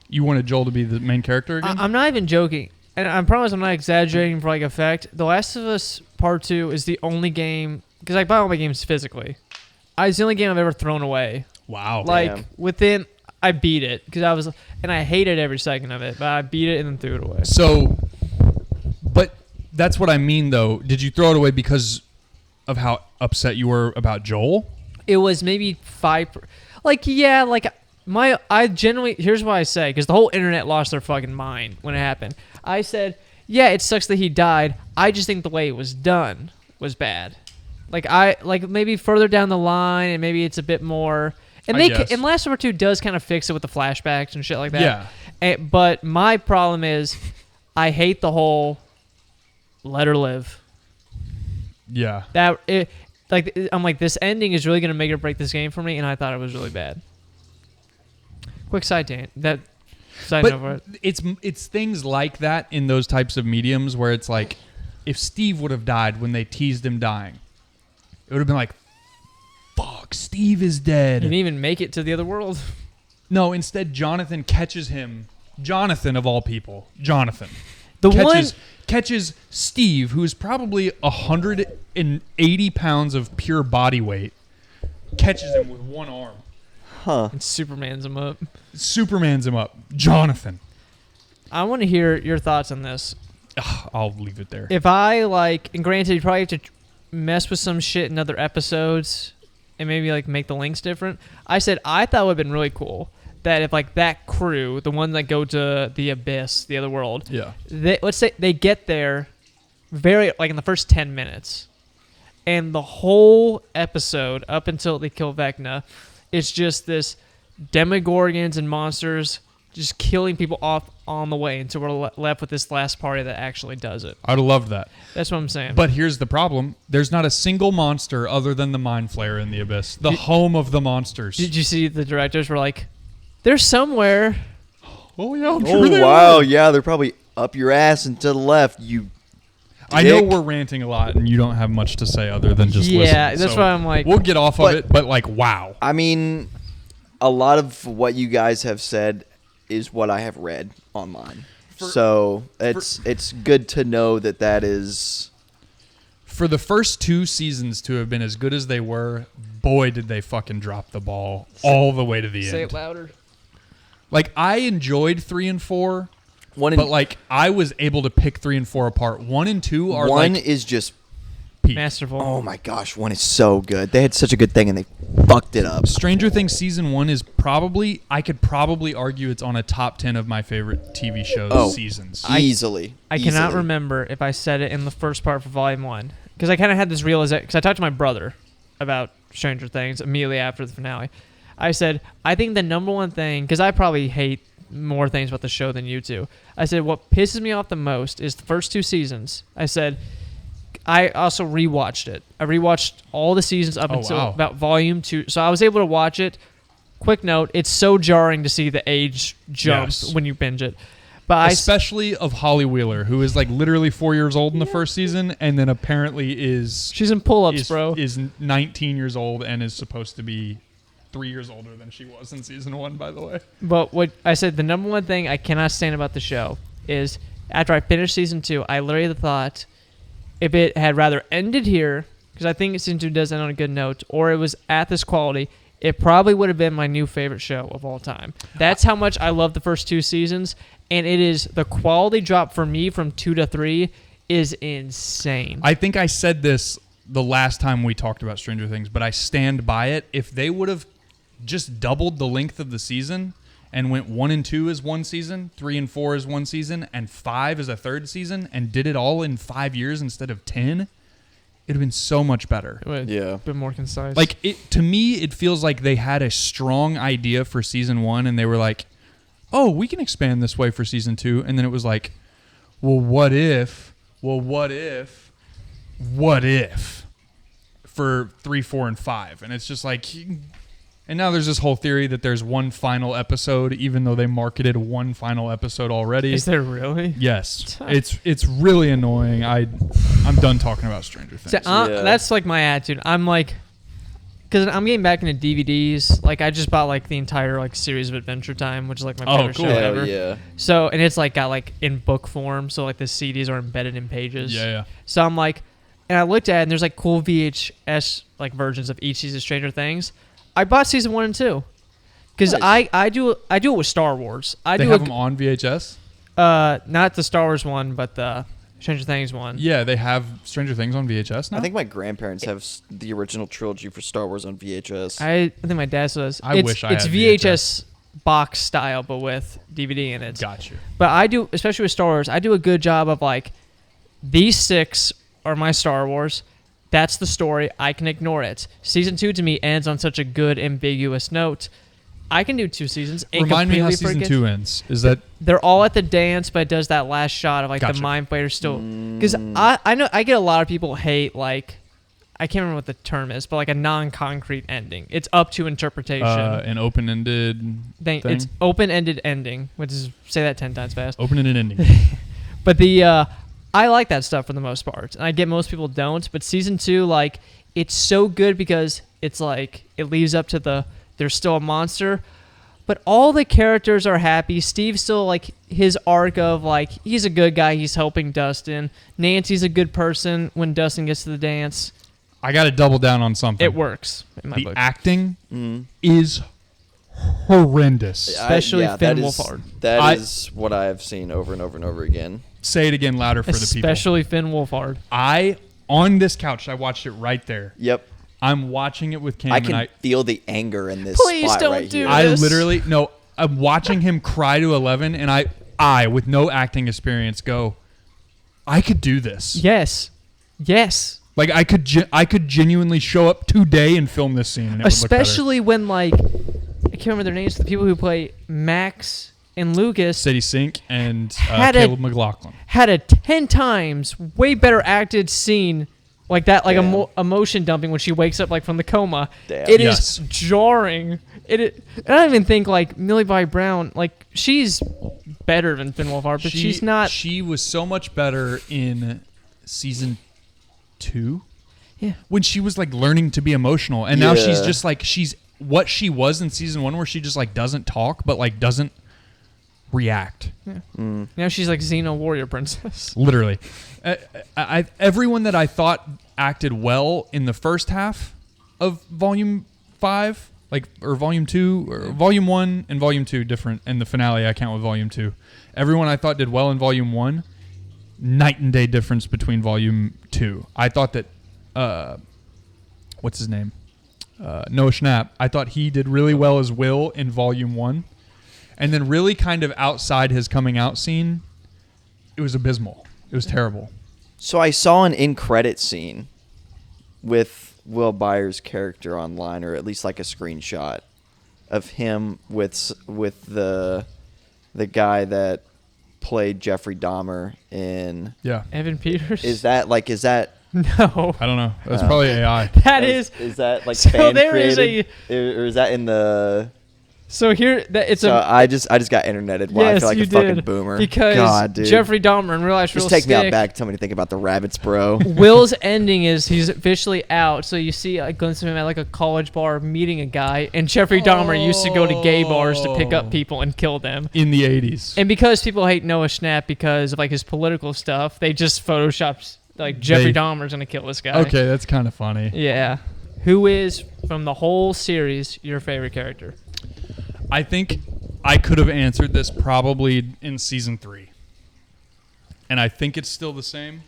You wanted Joel to be the main character again? I'm not even joking. And I promise I'm not exaggerating for like effect. The Last of Us Part 2 is the only game, because I buy all my games physically. It's the only game I've ever thrown away. Wow. Like I beat it because and I hated every second of it, but I beat it and then threw it away. So, but that's what I mean, though. Did you throw it away because of how upset you were about Joel? It was maybe 5. I generally, here's what I say, because the whole internet lost their fucking mind when it happened. I said, yeah, it sucks that he died. I just think the way it was done was bad. Like maybe further down the line, and maybe it's a bit more. And I guess. and Last of Us 2 does kind of fix it with the flashbacks and shit like that. Yeah. But my problem is, I hate the whole let her live. Yeah. I'm like, this ending is really gonna make or break this game for me, and I thought it was really bad. Quick side note for But it. it's things like that in those types of mediums where it's like, if Steve would have died when they teased him dying, it would have been like, fuck, Steve is He dead. didn't even make it to the other world. No, instead Jonathan catches him. Jonathan of all people. Jonathan. The catches Steve, who's probably 180 pounds of pure body weight, catches him with one arm. Huh. and Superman's him up. Superman's him up. Jonathan. I want to hear your thoughts on this. Ugh, I'll leave it there. If I and granted, you probably have to mess with some shit in other episodes and maybe like make the links different. I said I thought it would have been really cool that if like that crew, the one that go to the abyss, the other world, Yeah. let's say they get there very like in the first 10 minutes, and the whole episode up until they kill Vecna, it's just this demogorgons and monsters just killing people off on the way until we're left with this last party that actually does it. I'd have loved that. That's what I'm saying. But here's the problem. There's not a single monster other than the Mind Flayer in the Abyss, the home of the monsters. Did you see the directors were like, they're somewhere. Oh, yeah, I'm Oh sure they wow, are. yeah, they're probably up your ass and to the left. You. I know dick. we're ranting a lot, and you don't have much to say other than just Yeah, listen. that's so why I'm like- we'll get off of But- it, but like, wow. I mean, a lot of what you guys have said is what I have read online. So it's good to know that is. For the first 2 seasons to have been as good as they were, boy, did they fucking drop the ball all the way to the Say end. it louder. Like, I enjoyed 3 and 4, One but like, I was able to pick 3 and 4 apart. 1 and 2 are one like is just. peak. Masterful. Oh my gosh, one is so good. They had such a good thing and they fucked it up. Stranger Things season 1 is probably, I could probably argue it's on a top 10 of my favorite TV shows seasons. Easily. I cannot Easily. remember if I said it in the first part for Volume 1. Because I kind of had this realization. Because I talked to my brother about Stranger Things immediately after the finale. I said, I think the number one thing, because I probably hate more things about the show than you two. I said, what pisses me off the most is the first 2 seasons. I said, I also rewatched it. I rewatched all the seasons up Oh, until wow. about Volume 2. So I was able to watch it. Quick note, it's so jarring to see the age jump Yes. when you binge it. But Especially of Holly Wheeler, who is like literally 4 years old in the first season, and then apparently is she's in pull-ups, bro. is 19 years old and is supposed to be 3 years older than she was in season 1, by the way. But what I said, the number one thing I cannot stand about the show is after I finished season 2, I literally thought if it had rather ended here, because I think season 2 does end on a good note, or it was at this quality, it probably would have been my new favorite show of all time. That's how much I love the first 2 seasons, and it is the quality drop for me from 2 to 3 is insane. I think I said this the last time we talked about Stranger Things, but I stand by it. If they would have just doubled the length of the season and went 1 and 2 as one season, 3 and 4 as one season, and 5 as a third season, and did it all in 5 years instead of 10, it'd have been so much better. It would Yeah. have been more concise. Like, it to me, it feels like they had a strong idea for season 1, and they were like, "Oh, we can expand this way for season 2," and then it was like, "Well, what if? Well, what if? What if?" For 3, 4, and 5, and it's just like, and now there's this whole theory that there's one final episode, even though they marketed one final episode already. is there really? Yes, it's really annoying. I'm done talking about Stranger Things. So, Yeah. That's like my attitude. I'm like, because I'm getting back into DVDs. Like I just bought like the entire like series of Adventure Time, which is like my Oh, favorite cool. show Hell ever. yeah. So and it's like got like in book form, so like the CDs are embedded in pages. Yeah. So I'm like, and I looked at it and there's like cool VHS like versions of each season of Stranger Things. I bought season 1 and 2 because Nice. I do it with Star Wars. I They do have them on VHS. not the Star Wars one, but the Stranger Things one. Yeah, they have Stranger Things on VHS now. I think my grandparents have the original trilogy for Star Wars on VHS. I think my dad says I wish I it's had VHS box style, but with DVD in it. got you. But I do, especially with Star Wars, I do a good job of like, these 6 are my Star Wars. That's the story. I can ignore it. Season 2 to me ends on such a good, ambiguous note. I can do 2 seasons and Remind me how completely season forget. 2 ends. Is that They're all at the dance, but it does that last shot of like Gotcha. the mind flayer still. Because I know I get a lot of people hate like, I can't remember what the term is, but like a non-concrete ending. It's up to interpretation. an open-ended Thing. thing? It's open-ended ending, which is say that 10 times fast. Open-ended ending. But the I like that stuff for the most part. And I get most people don't, but season 2 like it's so good because it's like it leaves up to there's still a monster, but all the characters are happy. Steve's still like his arc of like he's a good guy, he's helping Dustin. Nancy's a good person when Dustin gets to the dance. I got to double down on something. It works in my The book. acting is horrendous. Especially Finn that is- Wolfhard. That I- is what I have seen over and over and over again. Say it again louder for the people. Especially Finn Wolfhard. On this couch, I watched it right there. Yep. I'm watching it with Cam, I and can feel the anger in this Please spot don't right do here. it. I Yes. literally no. I'm watching him cry to 11, and I with no acting experience go, I could do this. Yes. Like I could genuinely show up today and film this scene, and it would look better. Especially when like I can't remember their names. The people who play Max and Lucas Sadie Sink and Had a- Caleb McLaughlin. had a 10 times way better acted scene like that, like Damn. emotion dumping when she wakes up like from the coma. Damn. It is Yes. jarring. And I don't even think like Millie Bobby Brown, like she's better than Finn Wolfhard, but she's not. She was so much better in season 2 Yeah. when she was like learning to be emotional, and now she's Yeah. just like she's what she was in season 1, where she just like doesn't talk but like doesn't react. Now she's like Xena Warrior Princess. Literally, everyone that I thought acted well in the first half of Volume 5, like or Volume 2 or Volume 1 and Volume 2 different, and the finale I count with Volume 2. Everyone I thought did well in Volume 1. Night and day difference between Volume 2. I thought that what's his name? Noah Schnapp. I thought he did really well as Will in Volume 1. And then really kind of outside his coming out scene, it was abysmal. It was terrible. So I saw an in-credit scene with Will Byers' character online, or at least like a screenshot of him with the guy that played Jeffrey Dahmer in. Yeah. Evan Peters. Is that no? I don't know. That's probably AI. That is. is that like So fan there is created? Or is that in the? So here that it's So a. I just got interneted. Wow, I Yes, feel like you a fucking did. boomer. Because God, dude. Jeffrey Dahmer in real life just take me out back. Tell me to think about the rabbits, bro. Will's ending is he's officially out, so you see a glimpse of him at like a college bar meeting a guy, and Jeffrey Dahmer used to go to gay bars to pick up people and kill them. In the 80s. And because people hate Noah Schnapp because of like his political stuff, they just photoshopped like Jeffrey Dahmer's gonna kill this guy. Okay, that's kind of funny. Yeah. Who is from the whole series your favorite character? I think I could have answered this probably in season 3. And I think it's still the same.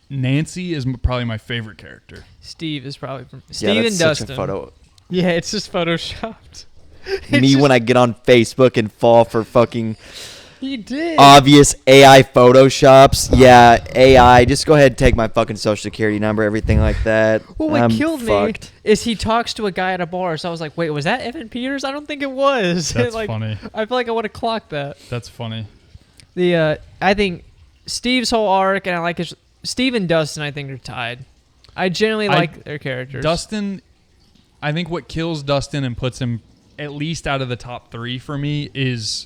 Nancy is probably my favorite character. Steve is probably from Yeah, Steve that's and such Dustin. a photo. Yeah, it's just photoshopped. Me when I get on Facebook and fall for fucking He did. obvious AI photoshops. Yeah, AI. Just go ahead and take my fucking social security number, everything like that. Well, what I'm killed fucked. me is he talks to a guy at a bar. So I was like, wait, was that Evan Peters? I don't think it was. That's like, funny. I feel like I would have clocked that. That's funny. I think Steve's whole arc, and I like his Steve and Dustin. I think are tied. I generally like their characters. Dustin, I think what kills Dustin and puts him at least out of the top 3 for me is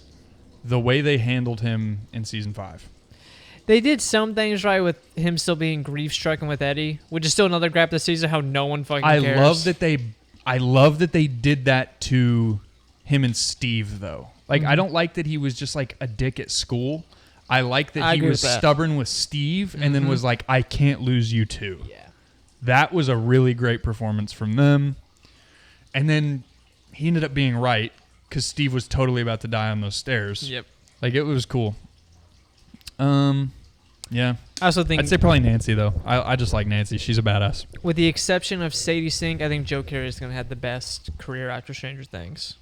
the way they handled him in season 5. They did some things right with him still being grief stricken with Eddie, which is still another grab this season. How no one fucking cares. I love that they did that to him and Steve though. Like I don't like that he was just like a dick at school. I like that I he agree was with that. stubborn with Steve and then was like, I can't lose you too. Yeah. That was a really great performance from them. And then he ended up being right because Steve was totally about to die on those stairs. Yep. Like it was cool. Yeah. I also think, I'd say probably Nancy though. I just like Nancy. She's a badass. with the exception of Sadie Sink, I think Joe Carey is going to have the best career after Stranger Things.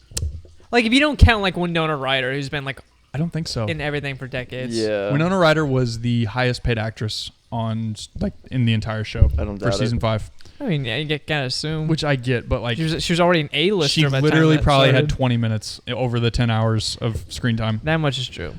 Like, if you don't count, like, Winona Ryder, who's been, like, I don't think so. in everything for decades. Yeah. Winona Ryder was the highest paid actress on like in the entire show I don't for doubt season it. 5, I mean, yeah, you gotta assume. which I get, but like she was already an A-lister she by the time literally that probably had started. 20 minutes over the 10 hours of screen time. That much is true.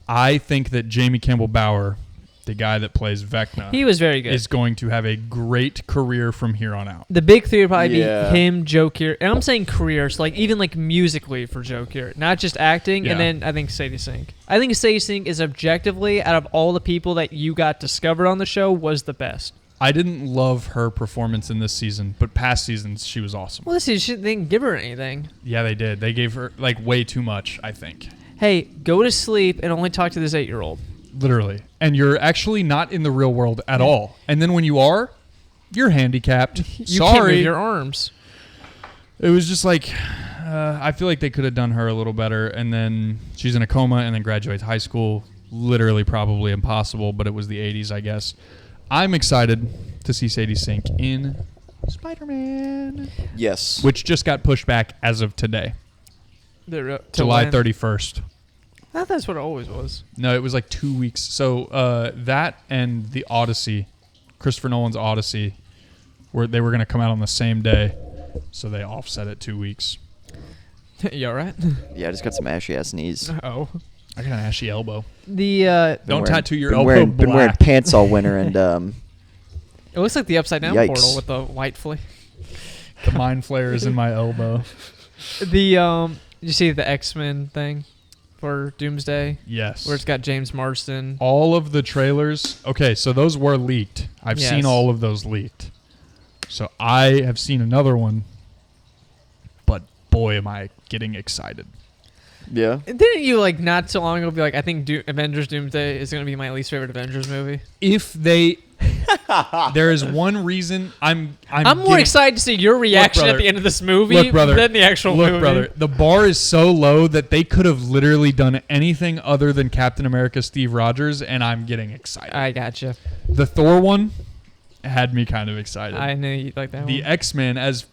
I think that Jamie Campbell Bower, the guy that plays Vecna, He was very good. is going to have a great career from here on out. The big three would probably Yeah. be him, Joe Keery, and I'm saying career, so like even like musically for Joe Keery, not just acting. Yeah. And then I think Sadie Sink. I think Sadie Sink is objectively, out of all the people that you got discovered on the show, was the best. I didn't love her performance in this season, but past seasons she was awesome. Well, this is, they didn't give her anything. Yeah, they did. They gave her like way too much, I think. Hey, go to sleep and only talk to this 8-year-old. Literally. And you're actually not in the real world at all. And then when you are, you're handicapped. You can't move Sorry. your arms. It was just like, I feel like they could have done her a little better. And then she's in a coma and then graduates high school. Literally probably impossible, but it was the 80s, I guess. I'm excited to see Sadie Sink in Spider-Man, Yes. which just got pushed back as of today, To July when? 31st. I thought that's what it always was. No, it was like 2 weeks. So that and the Odyssey, Christopher Nolan's Odyssey, where they were going to come out on the same day, so they offset it 2 weeks. You alright? Yeah, I just got some ashy ass knees. Oh. I got an ashy elbow. The Don't tattoo your been elbow wearing, Been wearing black. pants all winter, and it looks like the upside down Yikes. portal with the white flea. The mind flare is in my elbow. The did you see the X-Men thing for Doomsday Yes. where it's got James Marsden? All of the trailers. Okay, so those were leaked. I've Yes. seen all of those leaked. So I have seen another one, but boy, am I getting excited. yeah. Didn't you like not so long ago be like, I think Avengers Doomsday is going to be my least favorite Avengers movie? If they, there is one reason I'm I'm more getting- excited to see your reaction brother. at the end of this movie Look, brother. than the actual Look, movie. brother, the bar is so low that they could have literally done anything other than Captain America Steve Rogers, and I'm getting excited. I gotcha. The Thor one had me kind of excited. I knew you'd like that The one. X-Men, as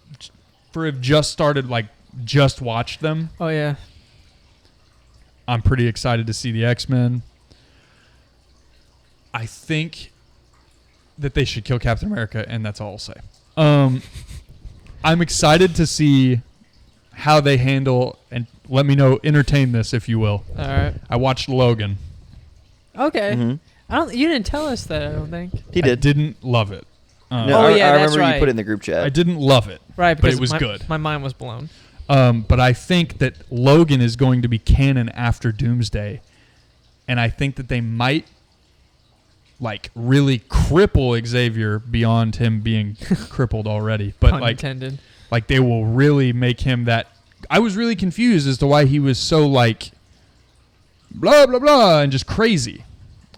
for have just started, like just watched them, Oh yeah. I'm pretty excited to see the X-Men. I think that they should kill Captain America, and that's all I'll say. I'm excited to see how they handle, and let me know, entertain this if you will. All right. I watched Logan. Okay. Mhm. I don't. You didn't tell us that. I don't think. He I did. didn't love it. No, Oh, yeah, I that's remember right. you put it in the group chat. I didn't love it, Right. but Because it was my, good. My mind was blown. But I think that Logan is going to be canon after Doomsday, and I think that they might like really cripple Xavier beyond him being crippled already. But Pun like intended. they will really make him that. I was really confused as to why he was so like blah blah blah and just crazy.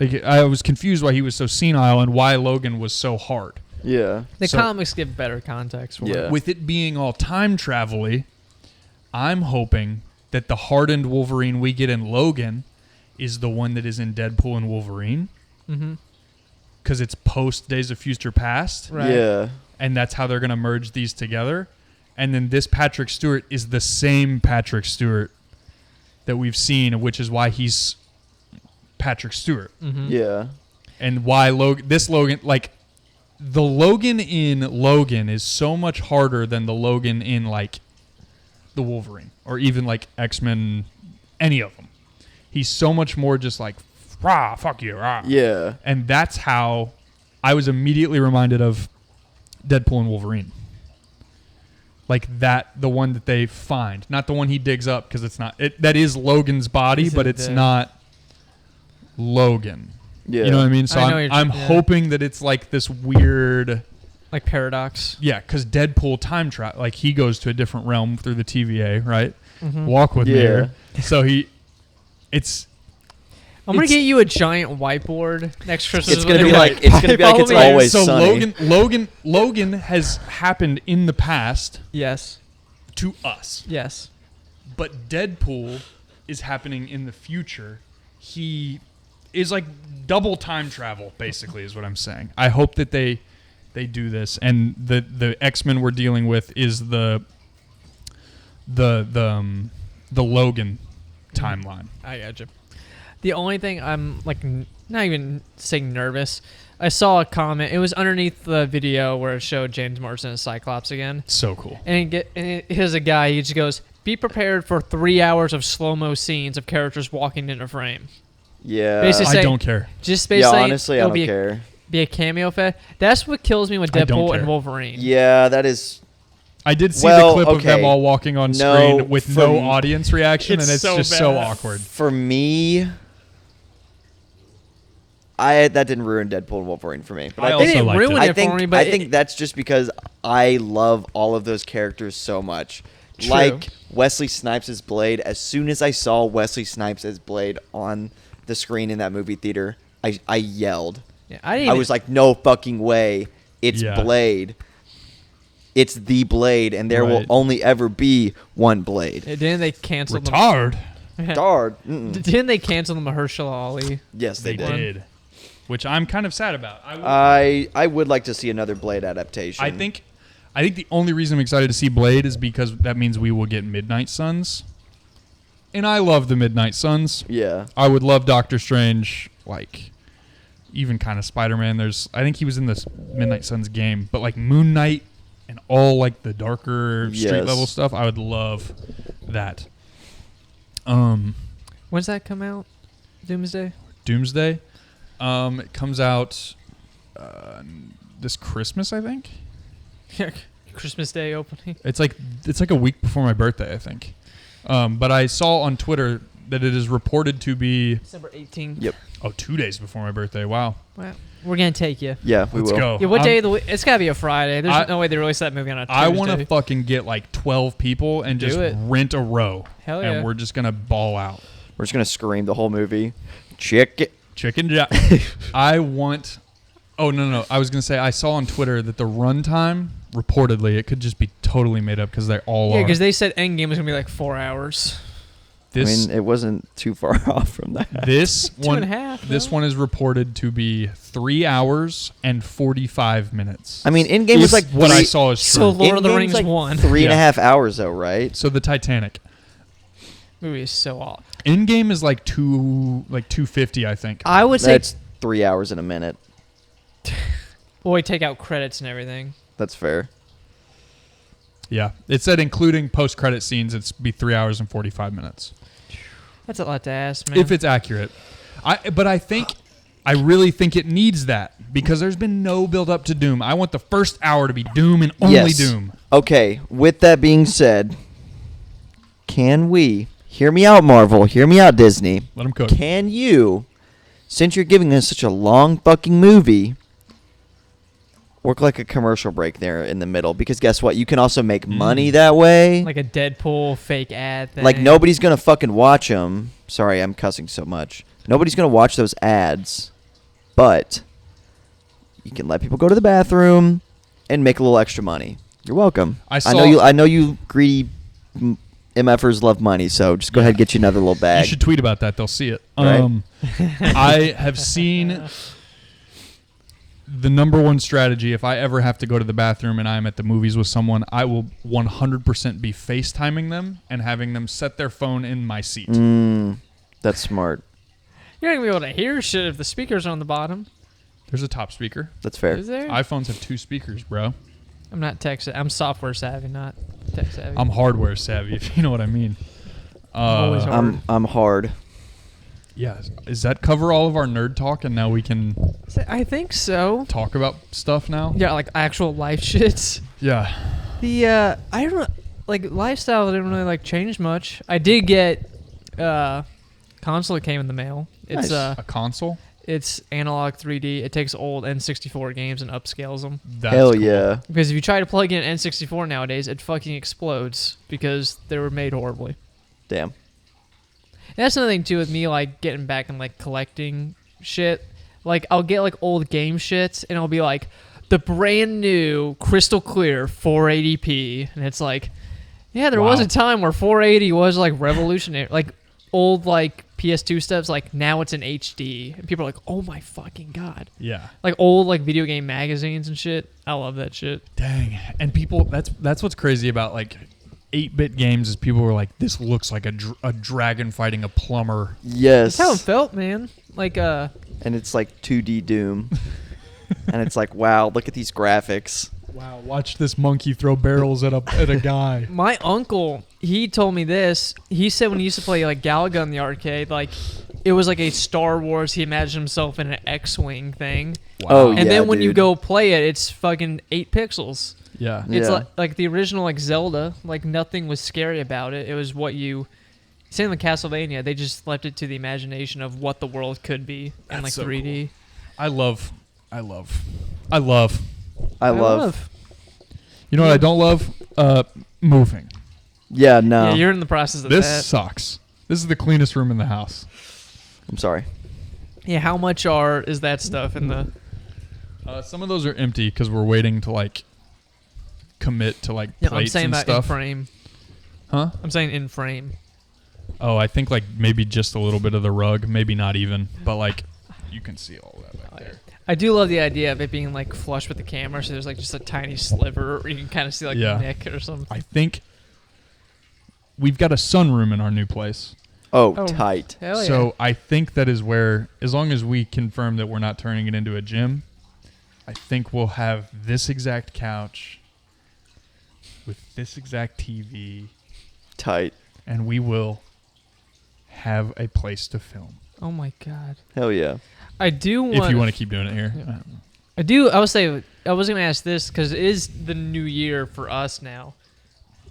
Like, I was confused why he was so senile and why Logan was so hard. yeah. The So- comics give better context for Yeah. it. With it being all time travel-y, I'm hoping that the hardened Wolverine we get in Logan is the one that is in Deadpool and Wolverine, Mm-hmm. because it's post Days of Future Past, Right. Yeah. and that's how they're going to merge these together. And then this Patrick Stewart is the same Patrick Stewart that we've seen, which is why he's Patrick Stewart. Mm-hmm. Yeah. And why Logan, like, the Logan in Logan is so much harder than the Logan in, like, the Wolverine or even, like, X-Men, any of them. He's so much more just like, rah, fuck you, rah. Yeah. And that's how I was immediately reminded of Deadpool and Wolverine. Like that, the one that they find, not the one he digs up, because it's not. That is Logan's body, Isn't but it's it? not Logan. Yeah. You know what I mean? So I know I'm you're- yeah. hoping that it's like this weird, Like Paradox. yeah, because Deadpool time travel, like he goes to a different realm through the TVA, right? Mm-hmm. Walk with me Yeah. here. So it's I'm gonna It's- get you a giant whiteboard next Christmas. It's gonna be like Follow it's me. always so sunny. Logan has happened in the past Yes. to us, Yes. but Deadpool is happening in the future. He is like double time travel, basically, is what I'm saying. I hope that they do this, and the X-Men we're dealing with is the Logan timeline. I gotcha. The only thing I'm like not even saying nervous. I saw a comment. It was underneath the video where it showed James Marsden as Cyclops again, So cool. and here's a guy. He just goes, "Be prepared for 3 hours of slow mo scenes of characters walking in a frame." Yeah. Basically I say- don't care. Just Yeah, basically, honestly, I it'll don't be care. be a cameo fest. That's what kills me with I don't Deadpool and care. Wolverine. Yeah, that is. I did see Well, the clip of them okay. all walking on No, screen with no from- audience reaction, It's and it's so just so bad. awkward. For me, that didn't ruin Deadpool and Wolverine for me. But I I They also didn't liked ruin it. I it think for me, but I think that's just because I love all of those characters so much. True. Like Wesley Snipes as Blade. As soon as I saw Wesley Snipes as Blade on the screen in that movie theater, I yelled. Yeah, I didn't. I even- was like, no fucking way. It's Yeah. Blade. It's the Blade, and there will Right. only ever be one Blade. Didn't they cancel the? Retard. Dard. Mm-mm. Didn't they cancel the Mahershala Ali? Yes, They they did. did, which I'm kind of sad about. I would like to see another Blade adaptation. I think the only reason I'm excited to see Blade is because that means we will get Midnight Suns, and I love the Midnight Suns. Yeah. I would love Doctor Strange, like, even kind of Spider-Man. I think he was in this Midnight Suns game, but like Moon Knight and all like the darker street Yes. level stuff, I would love that. When's that come out? Doomsday? Doomsday, it comes out this Christmas, I think. Christmas Day opening. It's like a week before my birthday, I think. But I saw on Twitter that it is reported to be December 18th. Yep. 2 days before my birthday. Wow. Well, we're going to take you. Yeah, we Let's will. go. Yeah, what I'm- day of the week? It's got to be a Friday. There's I- no way they release that movie on a Tuesday. I want to fucking get like 12 people and Do just it. rent a row. Hell yeah. And we're just going to ball out. We're just gonna scream the whole movie. Chicken. Chicken Jack. I want. Oh, no. I was going to say, I saw on Twitter that the runtime, reportedly, it could just be totally made up because they all Yeah, are. because they said Endgame was going to be like 4 hours. This, I mean, it wasn't too far off from that. this one, 2.5, this no? one is reported to be 3 hours and 45 minutes. I mean, Endgame was like what I three- saw is true. So Lord of the Endgame's Rings like 1. 3.5 hours though, right? So the Titanic. Movie is so off. Endgame is like 250, I think. I would say, That's 3 hours and a minute. boy, take out credits and everything. That's fair. Yeah, it said including post-credit scenes, it's be 3 hours and 45 minutes. That's a lot to ask, man. If it's accurate. But I really think it needs that because there's been no build up to Doom. I want the first hour to be Doom and only Yes. Doom. Okay, with that being said, can we hear me out, Marvel? Hear me out, Disney. Let them cook. Can you, since you're giving us such a long fucking movie, work like a commercial break there in the middle? Because guess what? You can also make money that way. like a Deadpool fake ad thing. Like nobody's gonna fucking watch them. Sorry, I'm cussing so much. Nobody's gonna watch those ads, but you can let people go to the bathroom and make a little extra money. You're welcome. I know you greedy MFers love money, so just go ahead and get you another little You bag. should tweet about that. They'll see it. Right. I have seen the number one strategy. If I ever have to go to the bathroom and I'm at the movies with someone, I will 100% be FaceTiming them and having them set their phone in my seat. That's smart. You're not going to be able to hear shit if the speakers are on the bottom. There's a top speaker. That's fair. Is there? iPhones have 2 speakers, bro. I'm not tech savvy. I'm software savvy, not tech savvy. I'm hardware savvy, if you know what I mean. Always hard. I'm hard. Yeah. Does that cover all of our nerd talk and now we can I think so. talk about stuff now? Yeah, like actual life shits. Yeah. The I don't like lifestyle didn't really like change much. I did get console that came in the mail. It's Nice. A console? it's analog 3D. It takes old N64 games and upscales them. That's Hell cool. yeah. Because if you try to plug in an N64 nowadays, it fucking explodes because they were made horribly. Damn. And that's another thing too with me like getting back and like collecting shit. Like I'll get like old game shits and I'll be like the brand new crystal clear 480p and it's like yeah, there was Wow. a time where 480 was like revolutionary. Like old like PS2 stuff's like now it's in HD and people are like, "Oh my fucking god." Yeah. Like old like video game magazines and shit. I love that shit. Dang. And people, that's what's crazy about like 8-bit games is people were like, this looks like a dragon fighting a plumber. Yes. That's how it felt, man. Like And it's like 2D Doom. And it's like, wow, look at these graphics. Wow, watch this monkey throw barrels at a guy. my uncle, he told me this. He said when he used to play like Galaga in the arcade, like it was like a Star Wars. He imagined himself in an X-wing thing, Oh, and yeah, then when you dude. go play it, it's fucking 8 pixels. Yeah. It's Yeah. like the original like Zelda. Like nothing was scary about it. It was what you. Same with Castlevania. They just left it to the imagination of what the world could be in That's like so 3D. I love. I I love. You know what I don't love? Moving. Yeah, no. Yeah, you're in the process of This that. sucks. This is the cleanest room in the house. I'm sorry. Yeah, how much is that stuff in the? Some of those are empty because we're waiting to like commit to like Yeah, I'm plates saying and about in stuff. frame. Huh? I'm saying in frame. Oh, I think like maybe just a little bit of the rug, maybe not even, but like you can see all that back there. I do love the idea of it being like flush with the camera, so there's like just a tiny sliver, or you can kind of see like Yeah. neck or something. I think we've got a sunroom in our new place, Oh. Tight. Hell yeah. So I think that is where, as long as we confirm that we're not turning it into a gym, I think we'll have this exact couch with this exact TV, Tight. and we will have a place to film. Oh my god. Hell yeah. I do want. If you want to keep doing it here. Yeah. I would say I was gonna ask this because it is the new year for us now.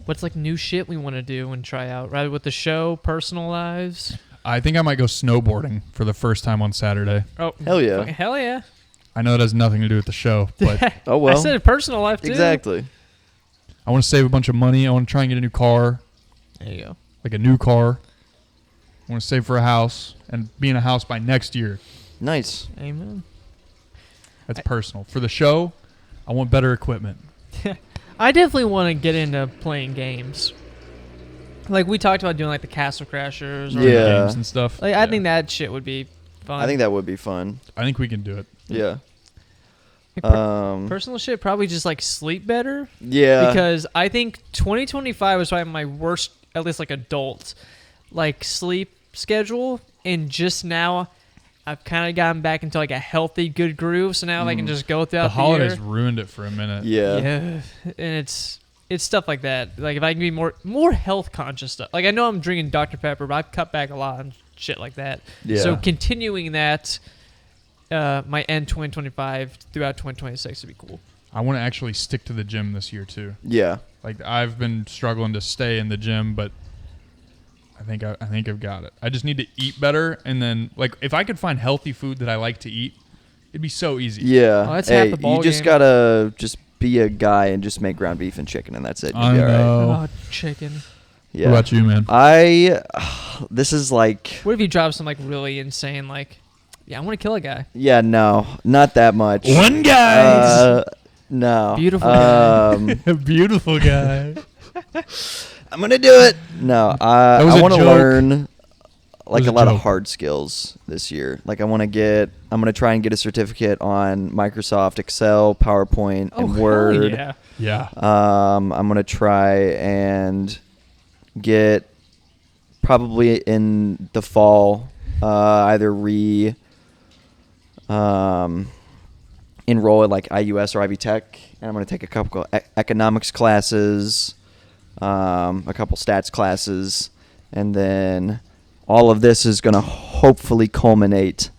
What's like new shit we want to do and try out, right? With the show, personal lives. I think I might go snowboarding for the first time on Saturday. Oh Hell yeah. fucking hell yeah! I know it has nothing to do with the show, but Oh well. I said personal life too. Exactly. I want to save a bunch of money. I want to try and get a new car, There you go. like a new car. I want to save for a house and be in a house by next year. Nice. Amen. That's personal. For the show, I want better equipment. I definitely want to get into playing games. Like we talked about doing like the Castle Crashers. Or Yeah. Games and stuff. Like I Yeah. think that shit would be fun. I think that would be fun. I think we can do it. Yeah. Like, personal shit probably just like sleep better. Yeah. Because I think 2025 was probably my worst, at least like adult, like sleep schedule. And just now, I've kind of gotten back into like a healthy, good groove. So now I can just go throughout The holidays year. ruined it for a minute. yeah. Yeah, and it's stuff like that. Like if I can be more health conscious stuff. Like I know I'm drinking Dr Pepper, but I've cut back a lot on shit like that. Yeah. So continuing that, my end 2025 throughout 2026 would be cool. I want to actually stick to the gym this year too. Yeah. Like I've been struggling to stay in the gym, but I think I've got it. I just need to eat better, and then like if I could find healthy food that I like to eat, it'd be so easy. Yeah. Oh, that's half hey, the ball you just game. gotta just be a guy and just make ground beef and chicken, and that's it. You'll I be all right. know. Oh, chicken. Yeah. What about you, man? This is like, What if you drop some like really insane like, yeah, I want to kill a guy. yeah, no, not that much. One guy. No. Beautiful guy. Beautiful guy. I'm gonna do it. No, was I a want to joke. learn like was a a lot of joke. hard skills this year. Like I'm gonna try and get a certificate on Microsoft Excel, PowerPoint, Oh, and hell Word. yeah. Yeah. I'm gonna try and get probably in the fall either enroll at like IUS or Ivy Tech, and I'm gonna take a couple economics classes, a couple stats classes, and then all of this is gonna hopefully culminate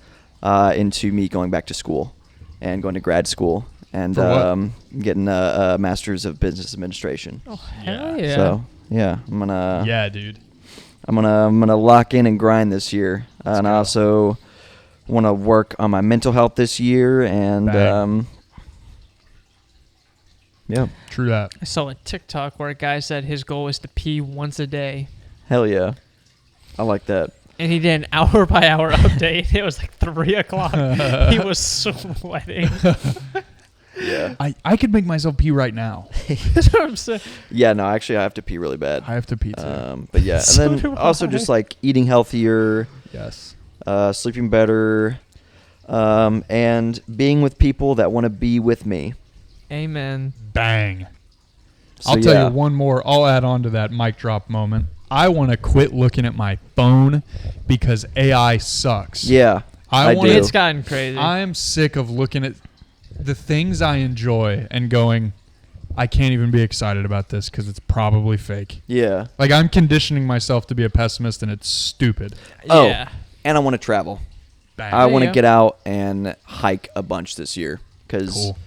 into me going back to school and going to grad school and For what? getting a master's of business administration. Oh hell Yeah. yeah. So yeah, Yeah, dude. I'm gonna lock in and grind this year, and I go. also want to work on my mental health this year, and Bang. yeah, True that. I saw a TikTok where a guy said his goal was to pee once a day. hell yeah, I like that. And he did an hour by hour update. It was like 3 o'clock. He was sweating. Yeah, I could make myself pee right now. That's what I'm saying. yeah. No, actually, I have to pee really bad. I have to pee too. But yeah, So and do then also I. just like eating healthier, Yes. sleeping better, and being with people that want to be with me. Amen. Bang. So, I'll tell yeah. you one more. I'll add on to that mic drop moment. I want to quit looking at my phone because AI sucks. Yeah, I I want do. It's gotten crazy. I am sick of looking at the things I enjoy and going, I can't even be excited about this because it's probably fake. yeah. Like I'm conditioning myself to be a pessimist, and it's stupid. Oh, yeah. and I want to travel. Bang. I you want to go. get out and hike a bunch this year because, Cool.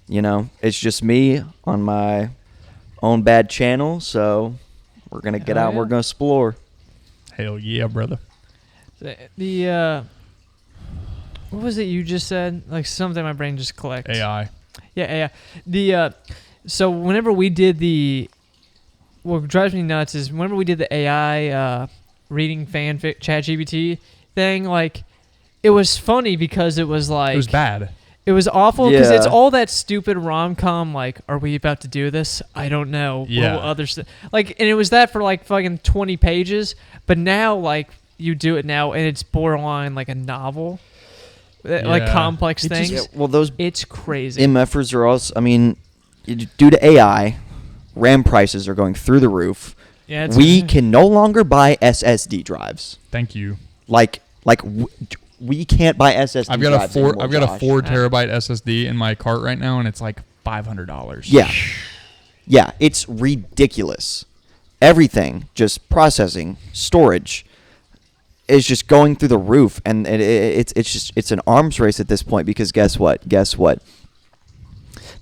you know, it's just me on my own bad channel. So we're going to get Hell out and we're yeah. going to explore. Hell yeah, brother. The what was it you just said? Like something my brain just collects. AI. Yeah. The so whenever we did what drives me nuts is whenever we did the AI reading fanfic ChatGPT thing, like it was funny because it was like It was bad. It was awful because it's Yeah. all that stupid rom-com, like, are we about to do this? I don't know. Yeah. What will others like, and it was that for like fucking 20 pages, but now like you do it now and it's borderline like a novel. Like Yeah. complex It just- things. Yeah, well, those It's crazy. MFers are also, I mean, due to AI, RAM prices are going through the roof. Yeah, it's We can no longer buy SSD drives. Thank you. We can't buy SSD I've got drives anymore, I've got a Josh. 4 terabyte SSD in my cart right now, and it's like $500. Yeah, it's ridiculous. Everything, just processing, storage, is just going through the roof, and it's an arms race at this point because guess what?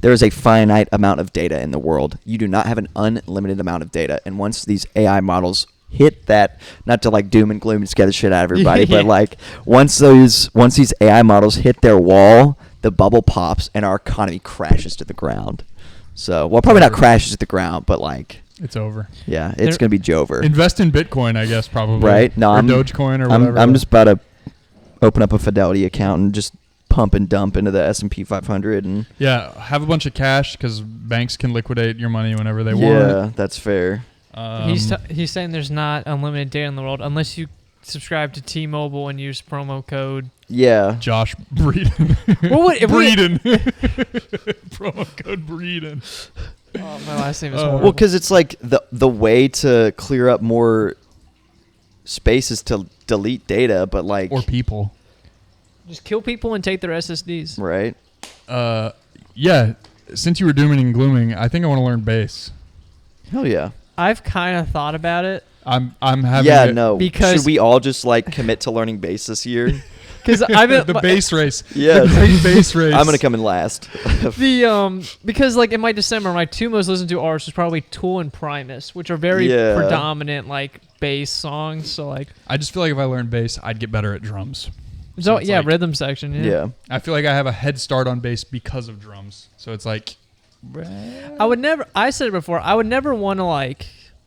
There is a finite amount of data in the world. You do not have an unlimited amount of data, and once these AI models hit that, not to like doom and gloom and scare the shit out of everybody, Yeah. but like once these AI models hit their wall, the bubble pops and our economy crashes to the ground. So, well, probably not crashes to the ground, but like, It's over. yeah, it's There- gonna be Jover. Invest in Bitcoin, I guess, probably. Right? No, or I'm Dogecoin or whatever. I'm just about to open up a Fidelity account and just pump and dump into the S&P 500 and Yeah, have a bunch of cash because banks can liquidate your money whenever they yeah, want. that's fair. he's saying there's not unlimited data in the world unless you subscribe to T-Mobile and use promo code. Yeah. Josh Breeden. What would if we- Breeden. Promo code Breeden. Oh, my last name is Oh. horrible. Well, because it's like the way to clear up more space is to delete data, but like, Or people. just kill people and take their SSDs. right? Yeah, since you were dooming and glooming, I think I want to learn bass. Hell yeah. I've kind of thought about it I'm having Yeah, it- no. because- Should we all just like commit to learning bass this year? because I've been the bass race. Yeah. The great bass race. I'm gonna come in last. Because like in my December, my two most listened to artists was probably Tool and Primus, which are very Yeah. predominant like bass songs. So like, I just feel like if I learned bass, I'd get better at drums. so it's yeah, like- rhythm section. Yeah. Yeah. I feel like I have a head start on bass because of drums. So it's like, I would never. I said it before. I would never want to like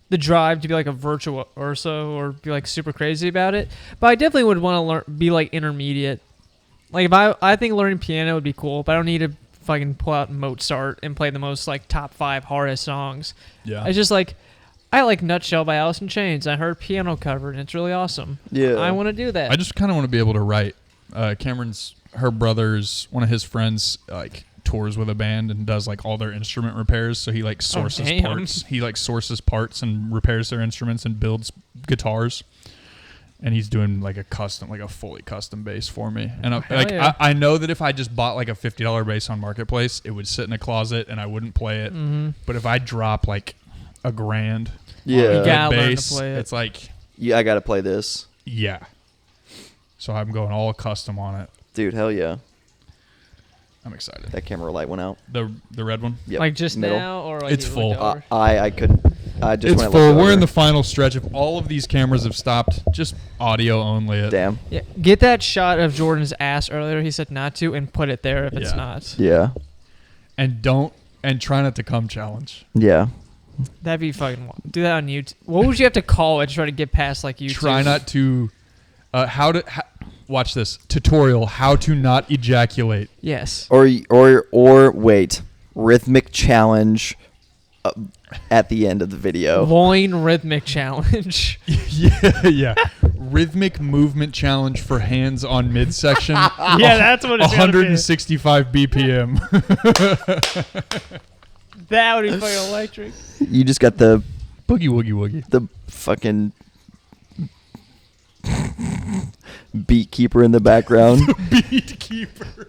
the drive to be like a virtuoso or be like super crazy about it. But I definitely would want to learn be like intermediate. Like if I think learning piano would be cool, but I don't need to fucking pull out Mozart and play the most like top 5 hardest songs. yeah. It's just like I like Nutshell by Alice in Chains. I heard piano covered and it's really awesome. Yeah. I want to do that. I just kind of want to be able to write. Cameron's, her brother's, one of his friends, like tours with a band and does like all their instrument repairs. So he like sources damn. parts. He like sources parts and repairs their instruments and builds guitars. And he's doing like a fully custom bass for me. And hell yeah. I know that if I just bought like a $50 bass on Marketplace, it would sit in a closet and I wouldn't play it. Mm-hmm. But if I drop like $1,000 Yeah. on a You good gotta learn to bass, play it. it's like, Yeah, I gotta play this. yeah. So I'm going all custom on it. Dude, hell yeah. I'm excited. That camera light went out. The red one? Yep. Like just Middle. now or like It's you full. looked over? I couldn't. I just It's when I full. looked We're in over. the final stretch. If all of these cameras have stopped, just audio only. It. Damn. Yeah, get that shot of Jordan's ass earlier. He said not to, and put it there if it's Yeah. not. Yeah. And try not to come challenge. Yeah. That'd be fucking. Do that on YouTube. What would you have to call it to try to get past like YouTube? Try not to. Watch this tutorial. How to not ejaculate. Yes. Or wait. Rhythmic challenge at the end of the video. Loin rhythmic challenge. yeah. Rhythmic movement challenge for hands on midsection. Yeah, that's what it's gonna be. 165 BPM. That would be fucking electric. You just got the Boogie woogie woogie. the fucking beat keeper in the background. Beat keeper.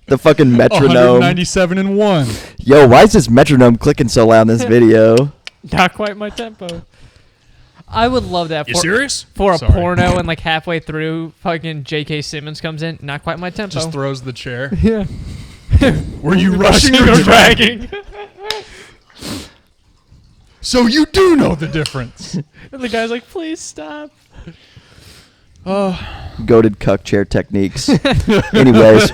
The fucking metronome. 197 and 1. Yo, why is this metronome clicking so loud in this video? Not quite my tempo. I would love that You for, serious? for a Sorry. porno and like halfway through fucking J.K. Simmons comes in. Not quite my tempo. Just throws the chair. yeah. Were you rushing Rushing or or dragging? dragging. So you do know the difference. And the guy's like, please stop. Goated cuck chair techniques. Anyways,